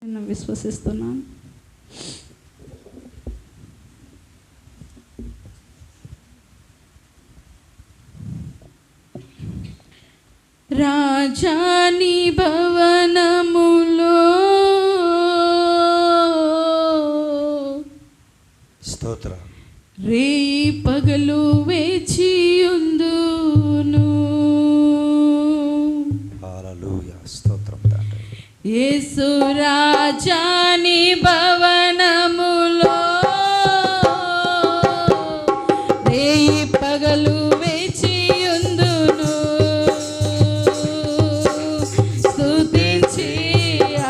నేను విశ్వసిస్తున్నాను. రాజాని భవనములో స్తోత్రం. రేయి పగలు వేచియుందును. హల్లెలూయా. స్తోత్రం తండ్రి. యేసు రాజాని భవనములో రేయి పగలు వేచియుందును. స్తుతించి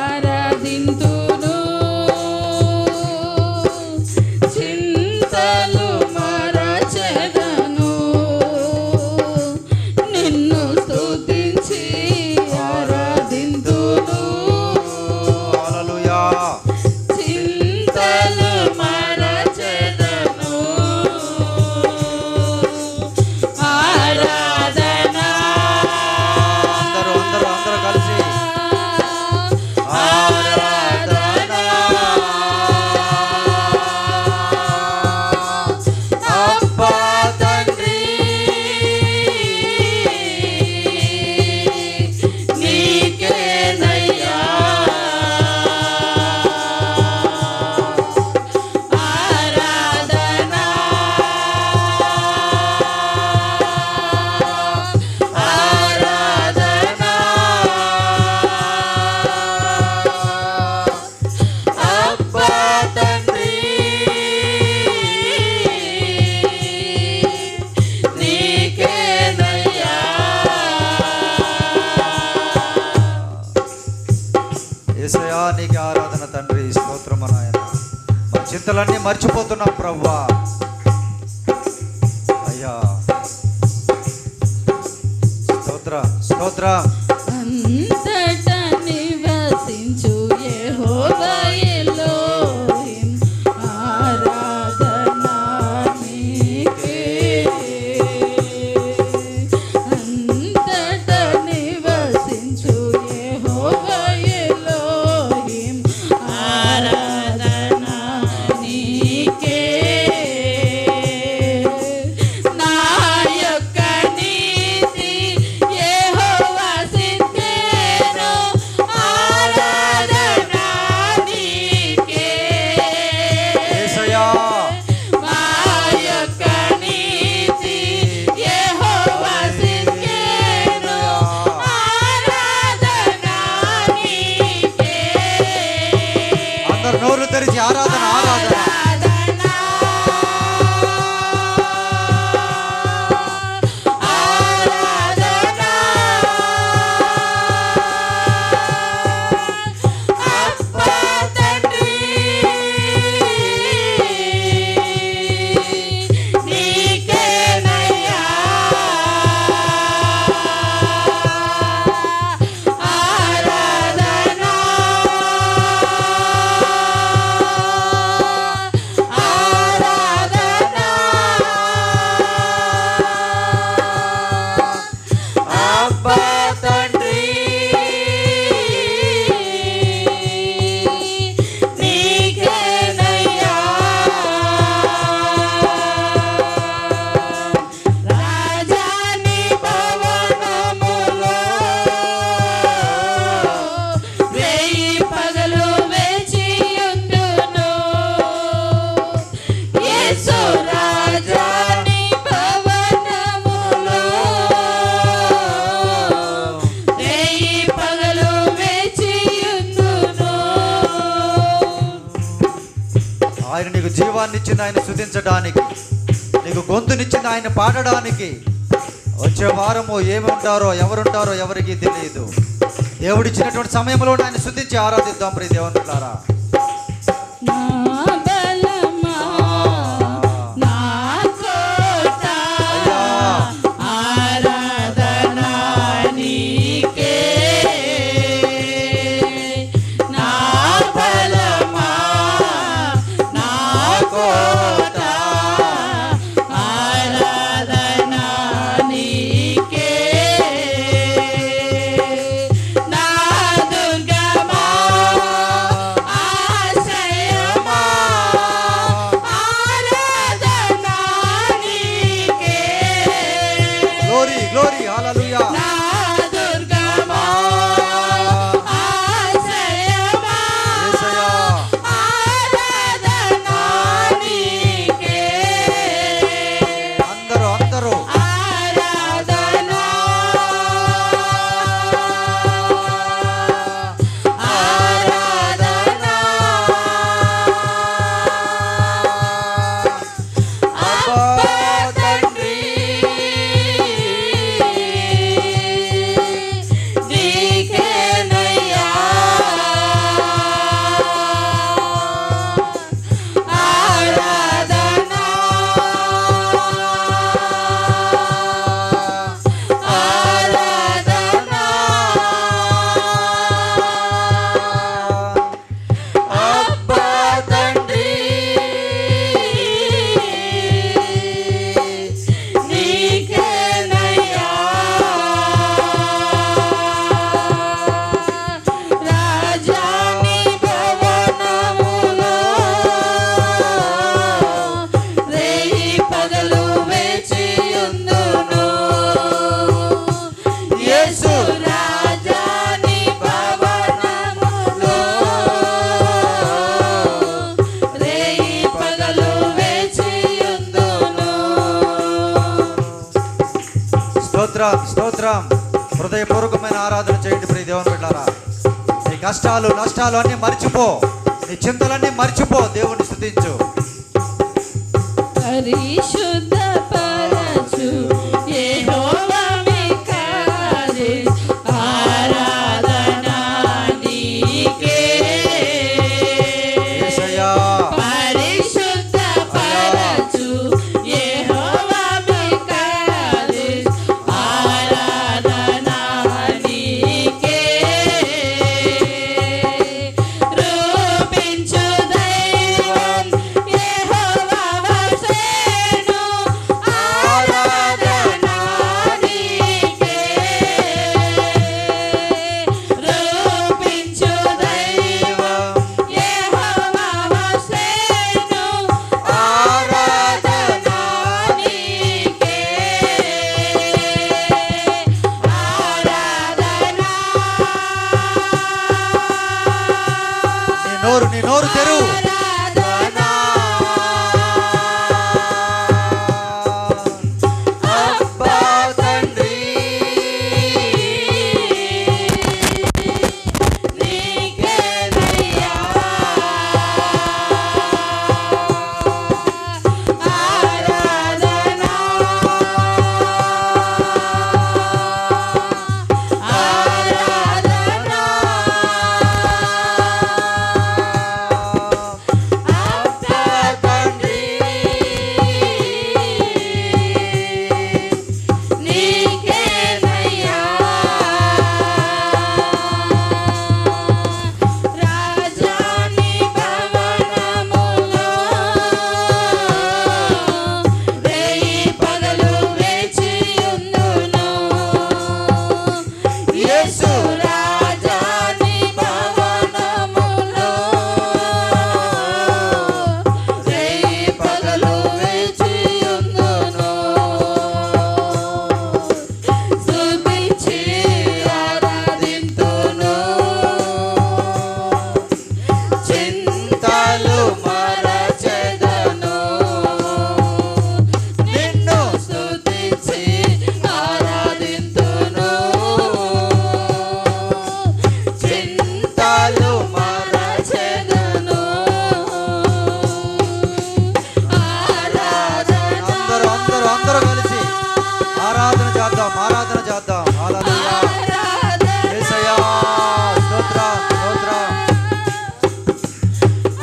ఆరాధింతును. చింతలు మరచెదను. నిన్ను స్తుతించి ఆరాధింతును. హల్లెలూయా. చింతలు మరచెదను. ఆరాధన అందరూ కలిసి ఆరాధన అబ్బా తండ్రి నీకేనయ్యా. ఆరాధన ఆరాధన అబ్బా తండ్రి నీకేనయ్యా. యేసయ్యా నీకే ఆరాధన తండ్రి. స్తోత్రము నాయన. మా చింతలన్నీ మర్చిపోతున్నాం ప్రభువా. అయ్యా స్తోత్రం స్తోత్రం. అంతటా నివసించు యెహోవా ఎలోహిం. ఆరాధన నీకే. అంతటా నివసించు యెహోవా ఎలోహిం. ఆరాధన నీకే. నా యొక్క నీతి యెహోవా సిద్ధేను. ఆరాధన నీకే. యేసయ్యా మా యొక్క నీతి యెహోవా సిద్ధేను. ఆరాధన నీకే. అందరు నోరు తెరిచి ఆరాధన ఆరాధన. రాజాని భవనములో రేయి పగలు వేచియుందును. యేసు రాజాని భవనములో రేయి పగలు వేచియుందును. ఆయన నీకు జీవాన్ని ఇచ్చింది ఆయన స్తుతించడానికి, నీకు గొంతునిచ్చింది ఆయన పాడడానికి. వచ్చే వారము ఏమి ఉంటారో ఎవరుంటారో ఎవరికి తెలియదు. దేవుడిచ్చినటువంటి సమయంలో ఆయన స్తుతించి ఆరాధిద్దాం ప్రియ దేవునులారా. నా బలమా నా కోట ఆరాధన నీకే. నా బలమా నా కోట ఆరాధన నీకే. నా దుర్గమా స్తోత్రం స్తోత్రం. హృదయపూర్వకమైన ఆరాధన చేయండి ప్రియ దేవుని బిడ్డలారా. నీ కష్టాలు నష్టాలు అన్నీ మర్చిపో, నీ చింతలన్నీ మర్చిపో, దేవుని స్తుతించు. పరిశుద్ధ పరచు యెహోవా మీకారే, ఆరాధన నీకే. యేసయ్యా పరిశుద్ధ పరచు యెహోవా మీకారే, ఆరాధన నీకే. రూపించు దైవం యెహోవా వసేను, ఆరాధన నీకే. రూపించు దైవం యెహోవా వసేను, ఆరాధన నీకే. ఆరాధన నీ నోరు తెరువు. అబ్బా తండ్రి నీకేనయ్యా ఆరాధన. ఆరాధన అబ్బా తండ్రి నీకేనయ్యా. రాజాని భవనములో రేయి పగలు వేచియుందును. యేసు రాజాని భవనములో రేయి పగలు వేచియుందును. స్తుతించి ఆరాధింతును. చింతలు మరచెదను. నిన్ను స్తుతించి ఆరాధింతును. చింతలు మరచెదను. ఆరాధన అందరూ అందరూ అందరూ కలిసి ఆరాధన చేద్దాం, ఆరాధన చేద్దాం. హల్లెలూయా. యేసయ్యా స్తోత్రం స్తోత్రం.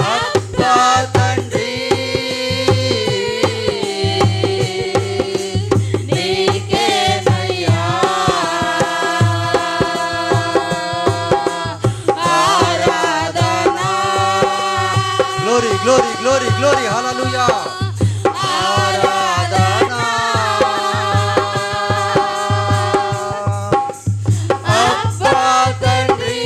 అబ్బా తండ్రి నీకేనయ్యా ఆరాధన. Glory glory glory glory. Hallelujah. ఆరాధన అబ్బా తండ్రి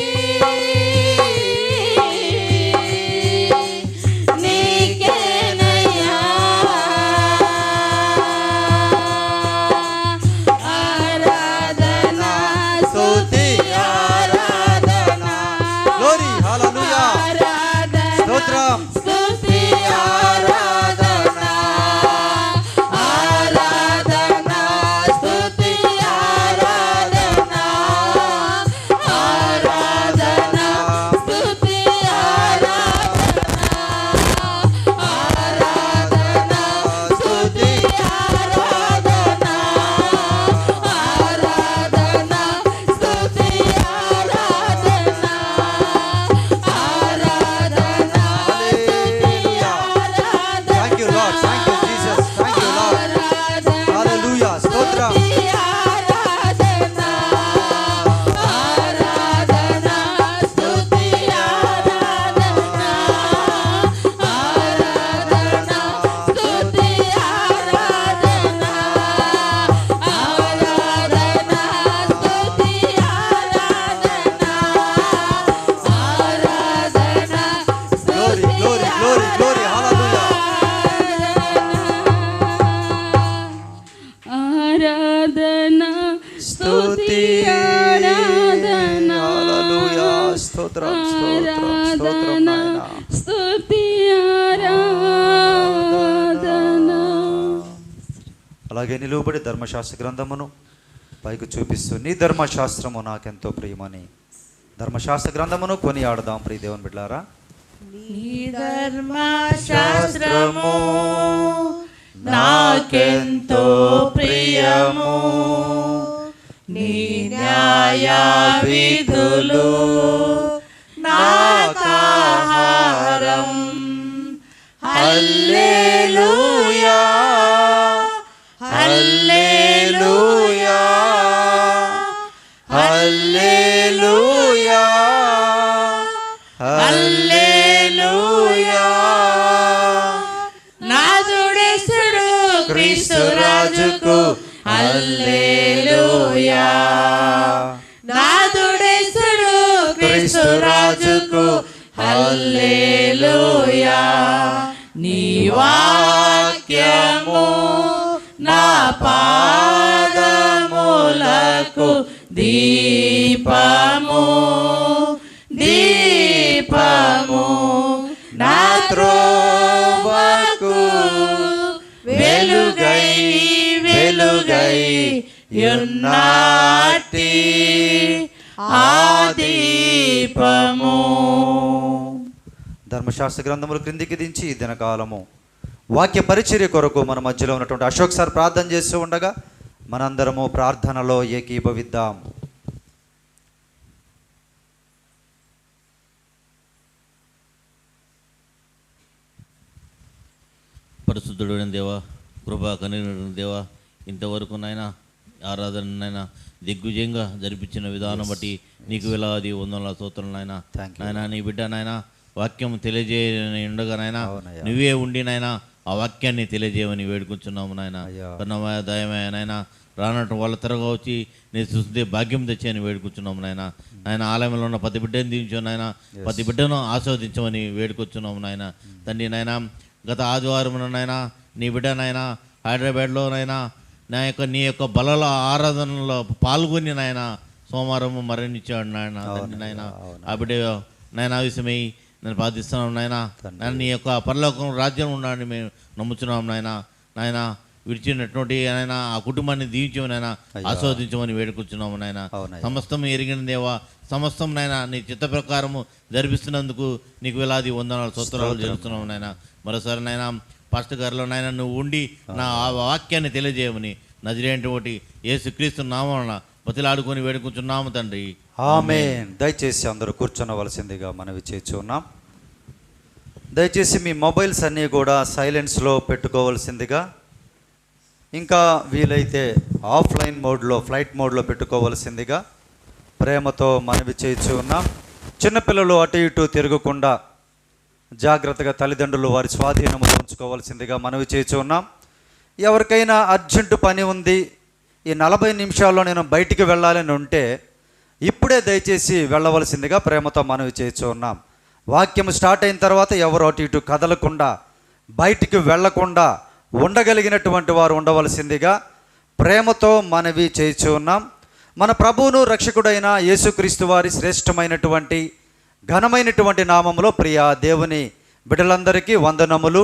నీకేనయ్యా ఆరాధన. స్తుతి ఆరాధన. గ్లోరీ. హల్లెలూయా. ఆరాధన స్తోత్రం. స్తుతి ఆరాధన. ఆరాధన స్తుతి ఆరాధన. ఆరాధన స్తుతి ఆరాధన. ఆరాధన స్తుతి ఆరాధన. ఆరాధన స్తుతి ఆరాధన. ఆరాధన hallelujah. Thank you Lord. Thank you Jesus. Thank you Lord. Hallelujah. స్తోత్రం. Glory glory glory glory. Hallelujah. ఆరాధన స్తుతి ఆరాధన. హల్లెలూయా. స్తోత్రం స్తోత్రం స్తోత్రం నాయనా. స్తుతి ఆరాధన. అలాగే నిలువబడి ధర్మశాస్త్ర గ్రంథమును పైకి చూపిస్తూ నీ ధర్మశాస్త్రము నాకెంతో ప్రియమని ధర్మశాస్త్ర గ్రంథమును కొనియాడదాం ప్రియ దేవుని బిడ్డలారా. నీ ధర్మశాస్త్రము నాకెంతో ప్రియము, నీ న్యాయ విధులు నాకాహారం. హల్లెలూయా హల్లెలూయా హల్లెలూయా హల్లెలూయా. నాదుడేసుడు క్రీస్తు రాజుకు హల్లెలూయా. నాదుడేసుడు క్రీస్తు రాజుకు హల్లెలూయా. నీ వాక్యము నా పాదములకు దీపము దీపము, నా త్రోవకు వెలుగై వెలుగై యున్నాటి ఆ దీపము. ధర్మశాస్త్ర గ్రంథములు క్రిందికి దించి ఈ దినకాలము వాక్య పరిచర్య కొరకు మన మధ్యలో ఉన్నటువంటి అశోక్ సార్ ప్రార్థన చేస్తూ ఉండగా మనందరము ప్రార్థనలో ఏకీభవిద్దాం. పరిశుద్ధుడైన దేవా, కృపా కనికరమైన దేవా, ఇంతవరకు నాయన ఆరాధన నాయన దిగ్విజయంగా జరిపించిన విధానం బట్టి నీకు వేలాది వందల స్తోత్రాలు నాయన. నాయన నీ బిడ్డ నాయన వాక్యం తెలియజేయని ఉండగా నాయన నువ్వే ఉండి నాయన ఆ వాక్యాన్ని తెలియజేయమని వేడుకుంటున్నాము నాయన. కన్నమయ దయమయ నాయన రానట్టు వాళ్ళ త్వరగా వచ్చి నేను చూస్తే భాగ్యం తెచ్చాయని వేడుకుంటున్నాము నాయన. ఆయన ఆలయంలో ఉన్న ప్రతి బిడ్డను దీవించు నాయన, ప్రతి బిడ్డను ఆస్వాదించమని వేడుకొచ్చున్నాము నాయన. తండ్రి నాయన గత ఆదివారం నాయన నీ బిడ్డ నాయన హైదరాబాద్లో నాయన నీ యొక్క బలల ఆరాధనలో పాల్గొని నాయన సోమవారం మరణించాడు నాయన. తండ్రి నాయన ఆ బిడ్డ నాయన విషయమై నేను ప్రార్థిస్తున్నాం నాయన. నీ యొక్క పరలోకం రాజ్యం ఉన్నాడని మేము నమ్ముతున్నాం నాయన. నాయన విడిచినటువంటి ఆయన ఆ కుటుంబాన్ని దీవించమని ఆయన ఆస్వాదించమని వేడుకొచ్చున్నాము నాయన. సమస్తం ఎరిగిన దేవా, సమస్తం నాయన నీ చిత్త ప్రకారము జరిపిస్తున్నందుకు నీకు వేలాది వందనాలు స్తోత్రాలు చేస్తున్నాము నాయన. మరోసారి నాయన పాస్టర్ గారిలో నాయన నువ్వు ఉండి నా ఆ వాక్యాన్ని తెలియజేయమని నజరేటువంటి యేసుక్రీస్తు నామమున బతిలాడుకొని వేడుకుంటున్నాము తండ్రి, ఆమేన్. దయచేసి అందరూ కూర్చొనవలసిందిగా మనవి చేస్తున్నాం. దయచేసి మీ మొబైల్స్ అన్నీ కూడా సైలెన్స్లో పెట్టుకోవాల్సిందిగా, ఇంకా వీలైతే ఆఫ్లైన్ మోడ్లో ఫ్లైట్ మోడ్లో పెట్టుకోవాల్సిందిగా ప్రేమతో మనవి చేయించు ఉన్నాం. చిన్నపిల్లలు అటు ఇటు తిరగకుండా జాగ్రత్తగా తల్లిదండ్రులు వారి స్వాధీనములో ఉంచుకోవాల్సిందిగా మనవి చేయించు ఉన్నాం. ఎవరికైనా అర్జెంటు పని ఉంది, ఈ 40 నిమిషాల్లో నేను బయటికి వెళ్ళాలని ఉంటే ఇప్పుడే దయచేసి వెళ్ళవలసిందిగా ప్రేమతో మనవి చేయించు ఉన్నాం. వాక్యం స్టార్ట్ అయిన తర్వాత ఎవరు అటు ఇటు కదలకుండా బయటికి వెళ్లకుండా ఉండగలిగినటువంటి వారు ఉండవలసిందిగా ప్రేమతో మనవి చేయించు ఉన్నాం. మన ప్రభువును రక్షకుడైన యేసుక్రీస్తు వారి శ్రేష్టమైనటువంటి ఘనమైనటువంటి నామములో ప్రియ దేవుని బిడ్డలందరికీ వందనములు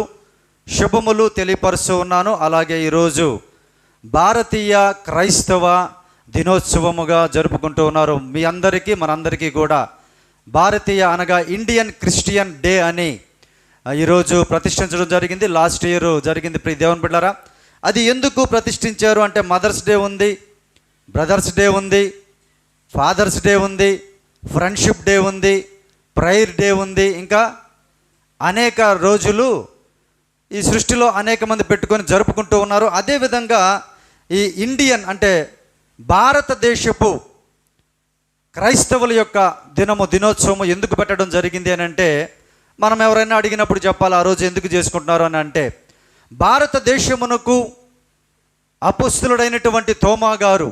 శుభములు తెలియపరుస్తూ ఉన్నాను. అలాగే ఈరోజు భారతీయ క్రైస్తవ దినోత్సవముగా జరుపుకుంటూ ఉన్నారు. మీ అందరికీ మనందరికీ కూడా భారతీయ అనగా ఇండియన్ క్రిస్టియన్ డే అని ఈరోజు ప్రతిష్ఠించడం జరిగింది. లాస్ట్ ఇయర్ జరిగింది ప్రియ దేవుని బిడ్డలారా. అది ఎందుకు ప్రతిష్ఠించారు అంటే మదర్స్ డే ఉంది, బ్రదర్స్ డే ఉంది, ఫాదర్స్ డే ఉంది, ఫ్రెండ్షిప్ డే ఉంది, ప్రేయర్ డే ఉంది, ఇంకా అనేక రోజులు ఈ సృష్టిలో అనేక మంది పెట్టుకొని జరుపుకుంటూ ఉన్నారు. అదేవిధంగా ఈ ఇండియన్ అంటే భారతదేశపు క్రైస్తవుల యొక్క దినోత్సవం ఎందుకు పెట్టడం జరిగింది అని అంటే, మనం ఎవరైనా అడిగినప్పుడు చెప్పాలి ఆ రోజు ఎందుకు చేసుకుంటున్నారు అని అంటే, భారతదేశమునకు అపోస్తులుడైనటువంటి తోమా గారు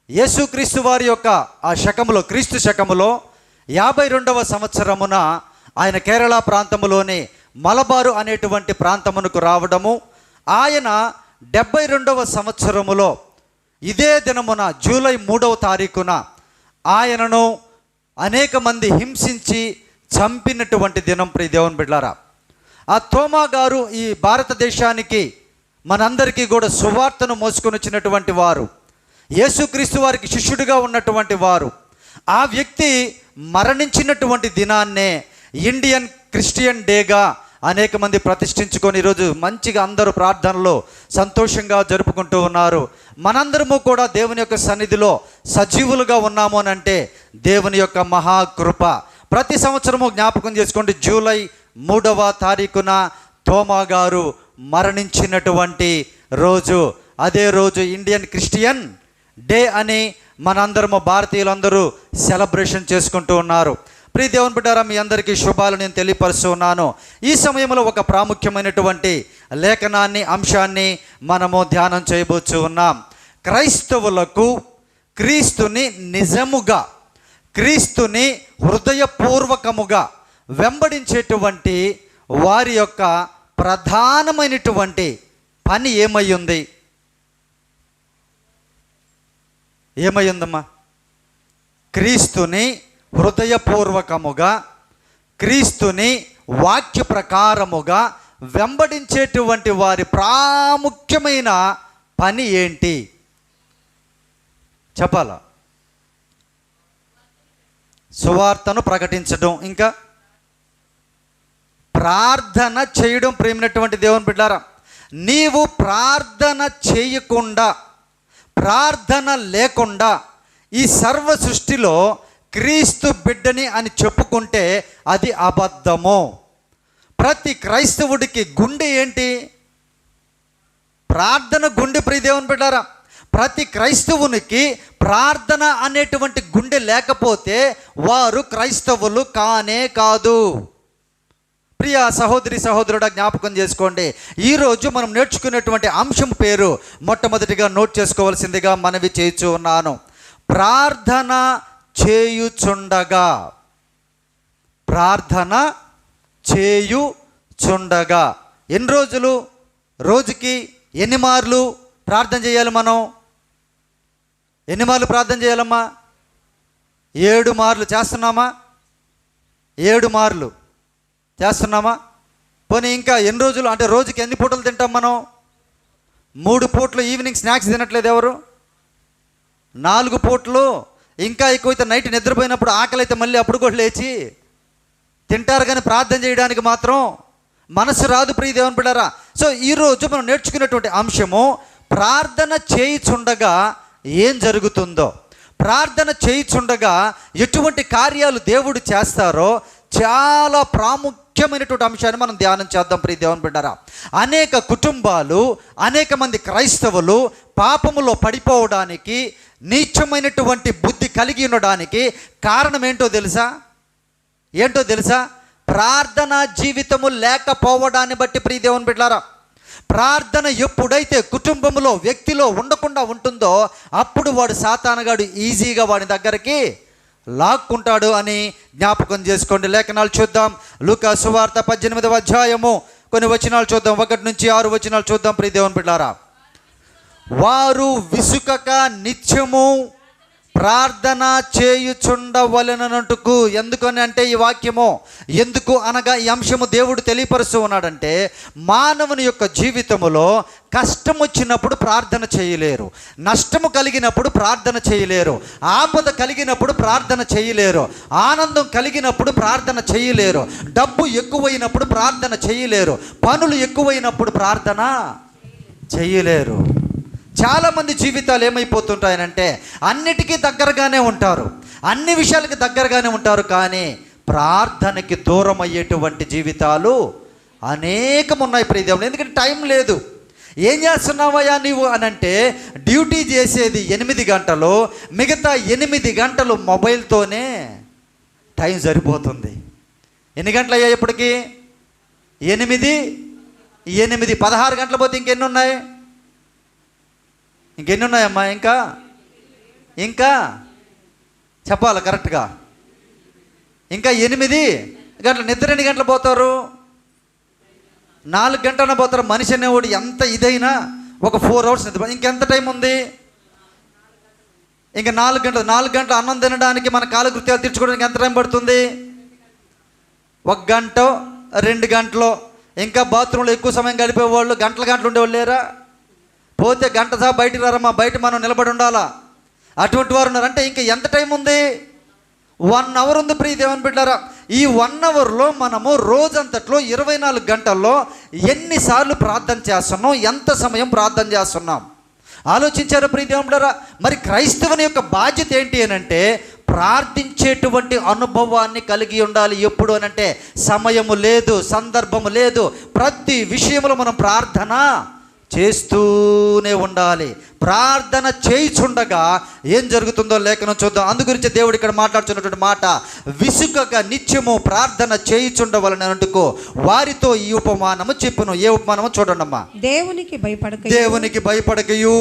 యేసుక్రీస్తు వారి యొక్క ఆ శకములో క్రీస్తు శకములో 52వ సంవత్సరమున ఆయన కేరళ ప్రాంతములోని మలబారు అనేటువంటి ప్రాంతమునకు రావడము, ఆయన 72వ సంవత్సరములో ఇదే దినమున జూలై 3వ తారీఖున ఆయనను అనేక మంది హింసించి చంపినటువంటి దినం ప్రియ దేవుని బిడ్డలారా. ఆ తోమా గారు ఈ భారతదేశానికి మనందరికీ కూడా సువార్తను మోసుకొని వచ్చినటువంటి వారు. యేసుక్రీస్తు వారికి శిష్యుడిగా ఉన్నటువంటి వారు, ఆ వ్యక్తి మరణించినటువంటి దినాన్నే ఇండియన్ క్రిస్టియన్ డేగా అనేక మంది ప్రతిష్ఠించుకొని ఈరోజు మంచిగా అందరూ ప్రార్థనలో సంతోషంగా జరుపుకుంటూ ఉన్నారు. మనందరము కూడా దేవుని యొక్క సన్నిధిలో సజీవులుగా ఉన్నాము అని అంటే దేవుని యొక్క మహాకృప. ప్రతి సంవత్సరము జ్ఞాపకం చేసుకోండి, జూలై 3వ తారీఖున తోమా గారు మరణించినటువంటి రోజు. అదే రోజు ఇండియన్ క్రిస్టియన్ డే అని మనందరము భారతీయులందరూ సెలబ్రేషన్ చేసుకుంటూ ఉన్నారు. ప్రియ దేవుని బిడ్డారా, మీ అందరికీ శుభాలు నేను తెలియపరుస్తూ ఉన్నాను. ఈ సమయంలో ఒక ప్రాముఖ్యమైనటువంటి లేఖనాన్ని, అంశాన్ని మనము ధ్యానం చేయబోతూ ఉన్నాం. క్రైస్తవులకు క్రీస్తుని నిజముగా, క్రీస్తుని హృదయపూర్వకముగా వెంబడించేటువంటి వారి యొక్క ప్రధానమైనటువంటి పని ఏమై ఉంది? ఏమై ఉందమ్మా? క్రీస్తుని హృదయపూర్వకముగా, క్రీస్తుని వాక్య ప్రకారముగా వెంబడించేటువంటి వారి ప్రాముఖ్యమైన పని ఏంటి చెప్పాలా? సువార్తను ప్రకటించడం, ఇంకా ప్రార్థన చేయడం. ప్రేమైనటువంటి దేవుని బిడ్డారా, నీవు ప్రార్థన చేయకుండా, ప్రార్థన లేకుండా ఈ సర్వ సృష్టిలో క్రీస్తు బిడ్డని అని చెప్పుకుంటే అది అబద్ధము. ప్రతి క్రైస్తవుడికి గుండె ఏంటి? ప్రార్థన గుండె. ప్రియ దేవుని బిడ్డారా, ప్రతి క్రైస్తవునికి ప్రార్థన అనేటువంటి గుండె లేకపోతే వారు క్రైస్తవులు కానే కాదు. ప్రియ సహోదరి సహోదరుడా, జ్ఞాపకం చేసుకోండి, ఈరోజు మనం నేర్చుకునేటువంటి అంశం పేరు మొట్టమొదటిగా నోట్ చేసుకోవాల్సిందిగా మనవి చేయుచు ఉన్నాను. ప్రార్థన చేయుచుండగా. ప్రార్థన చేయుచుండగా. ఎన్ని రోజులు, రోజుకి ఎన్ని మార్లు ప్రార్థన చేయాలి? మనం ఎన్ని మార్లు ప్రార్థన చేయాలమ్మా? 7 మార్లు చేస్తున్నామా? 7 మార్లు చేస్తున్నామా? పోనీ ఇంకా ఎన్ని రోజులు అంటే రోజుకి ఎన్ని పూటలు తింటాం మనం? 3 పూటలు. ఈవినింగ్ స్నాక్స్ తినట్లేదు ఎవరు? 4 పూటలు. ఇంకా ఎక్కువైతే నైట్ నిద్రపోయినప్పుడు ఆకలి అయితే మళ్ళీ అప్పుడు కూడా లేచి తింటారు, కానీ ప్రార్థన చేయడానికి మాత్రం మనసు రాదు. ప్రియ దేవుని బిడ్డారా, సో ఈరోజు మనం నేర్చుకునేటువంటి అంశము ప్రార్థన చేయుచుండగా ఏం జరుగుతుందో, ప్రార్థన చేయుచుండగా ఎటువంటి కార్యాలు దేవుడు చేస్తారో చాలా ప్రాముఖ్యమైనటువంటి అంశాన్ని మనం ధ్యానం చేద్దాం. ప్రియ దేవుని బిడ్డారా, అనేక కుటుంబాలు, అనేక మంది క్రైస్తవులు పాపములో పడిపోవడానికి, నీచమైనటువంటి బుద్ధి కలిగి ఉండడానికి కారణం ఏంటో తెలుసా? ఏంటో తెలుసా? ప్రార్థనా జీవితము లేకపోవడాన్ని బట్టి. ప్రియ దేవుని బిడ్డలారా, ప్రార్థన ఎప్పుడైతే కుటుంబంలో, వ్యక్తిలో ఉండకుండా ఉంటుందో అప్పుడు వాడు సాతానుగాడు ఈజీగా వాడి దగ్గరికి లాక్కుంటాడు అని జ్ఞాపకం చేసుకోండి. లేఖనాలు చూద్దాం. లూకా సువార్త 18వ అధ్యాయము కొన్ని వచనాలు చూద్దాం. 1 నుంచి 6 వచనాలు చూద్దాం. ప్రియ దేవుని బిడ్డలారా, వారు విసుకక నిత్యము ప్రార్థన చేయుచుండవలెనట్టుకు. ఎందుకని అంటే ఈ వాక్యము ఎందుకు అనగా ఈ అంశము దేవుడు తెలియపరుస్తూ ఉన్నాడంటే, మానవుని యొక్క జీవితములో కష్టం వచ్చినప్పుడు ప్రార్థన చేయలేరు, నష్టము కలిగినప్పుడు ప్రార్థన చేయలేరు, ఆపద కలిగినప్పుడు ప్రార్థన చేయలేరు, ఆనందం కలిగినప్పుడు ప్రార్థన చేయలేరు, డబ్బు ఎక్కువైనప్పుడు ప్రార్థన చేయలేరు, పనులు ఎక్కువైనప్పుడు ప్రార్థన చేయలేరు. చాలామంది జీవితాలు ఏమైపోతుంటాయనంటే అన్నిటికీ దగ్గరగానే ఉంటారు, అన్ని విషయాలకి దగ్గరగానే ఉంటారు, కానీ ప్రార్థనకి దూరం అయ్యేటువంటి జీవితాలు అనేకం ఉన్నాయి. ప్రియ దేవుని, ఎందుకంటే టైం లేదు. ఏం చేస్తున్నావయ్యా నీవు అని అంటే, డ్యూటీ చేసేది 8 గంటలు, మిగతా 8 గంటలు మొబైల్తోనే టైం సరిపోతుంది. ఎన్ని గంటలు అయ్యాయి ఇప్పటికి? 8 16 గంటలు పోతే ఇంకెన్ని ఉన్నాయి? ఇంకెన్ని ఉన్నాయమ్మా? ఇంకా చెప్పాలి కరెక్ట్గా. ఇంకా 8 గంటలు. నిద్ర ఎన్ని గంటలు పోతారు? 4 గంటలన పోతారు. మనిషి అనేవాడు ఎంత ఇదైనా ఒక 4 అవర్స్ నిద్ర. ఇంకెంత టైం ఉంది? ఇంకా 4 గంటలు. 4 గంటలు అన్నం తినడానికి, మన కాలకృత్యాలు తీర్చుకోవడానికి ఎంత టైం పడుతుంది? 1 గంట 2 గంటలు. ఇంకా బాత్రూంలో ఎక్కువ సమయం గడిపేవాళ్ళు గంటలు ఉండేవాళ్ళు లేరా? పోతే గంట సహా బయటికి రారమ్మా, బయట మనం నిలబడి ఉండాలా. అటువంటి వారు ఉన్నారు. అంటే ఇంకా ఎంత టైం ఉంది? 1 అవర్ ఉంది ప్రియ దేవుని బిడ్డలారా. ఈ 1 అవర్లో మనము రోజంతట్లో 24 గంటల్లో ఎన్నిసార్లు ప్రార్థన చేస్తున్నాం, ఎంత సమయం ప్రార్థన చేస్తున్నాం ఆలోచించారా ప్రియ దేవుని బిడ్డలారా? మరి క్రైస్తవుని యొక్క బాధ్యత ఏంటి అని అంటే ప్రార్థించేటువంటి అనుభవాన్ని కలిగి ఉండాలి. ఎప్పుడు అని అంటే సమయము లేదు, సందర్భము లేదు, ప్రతి విషయంలో మనం ప్రార్థన చేస్తూనే ఉండాలి. ప్రార్థన చేయుచుండగా ఏం జరుగుతుందో లేఖనం చూద్దాం. అందు గురించి దేవుడు ఇక్కడ మాట్లాడుతున్నటువంటి మాట, విసుకగా నిత్యము ప్రార్థన చేయుచుండవలనందుకు వారితో ఈ ఉపమానము చెప్పును. ఏ ఉపమానము చూడండి అమ్మా. దేవునికి భయపడకయు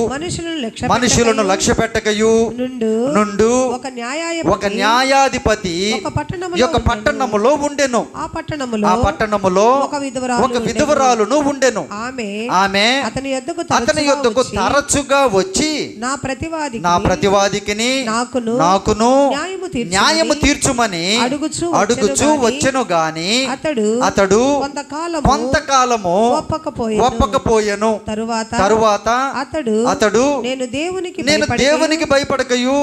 మనుషులను లక్ష్య పెట్టకయు నుండు ఒక న్యాయాధిపతి ఒక పట్టణములో ఉండెను. ఆ పట్టణములో ఒక విధవరాలును ఉండెను. ఆమె అతని యొద్దకు తరచుగా వచ్చి నా ప్రతివాదికి నాకును న్యాయము తీర్చుమని అడుగుచు వచ్చెను గాని అతడు కొంతకాలము ఒప్పకపోయెను. తరువాత అతడు నేను దేవునికి భయపడకయు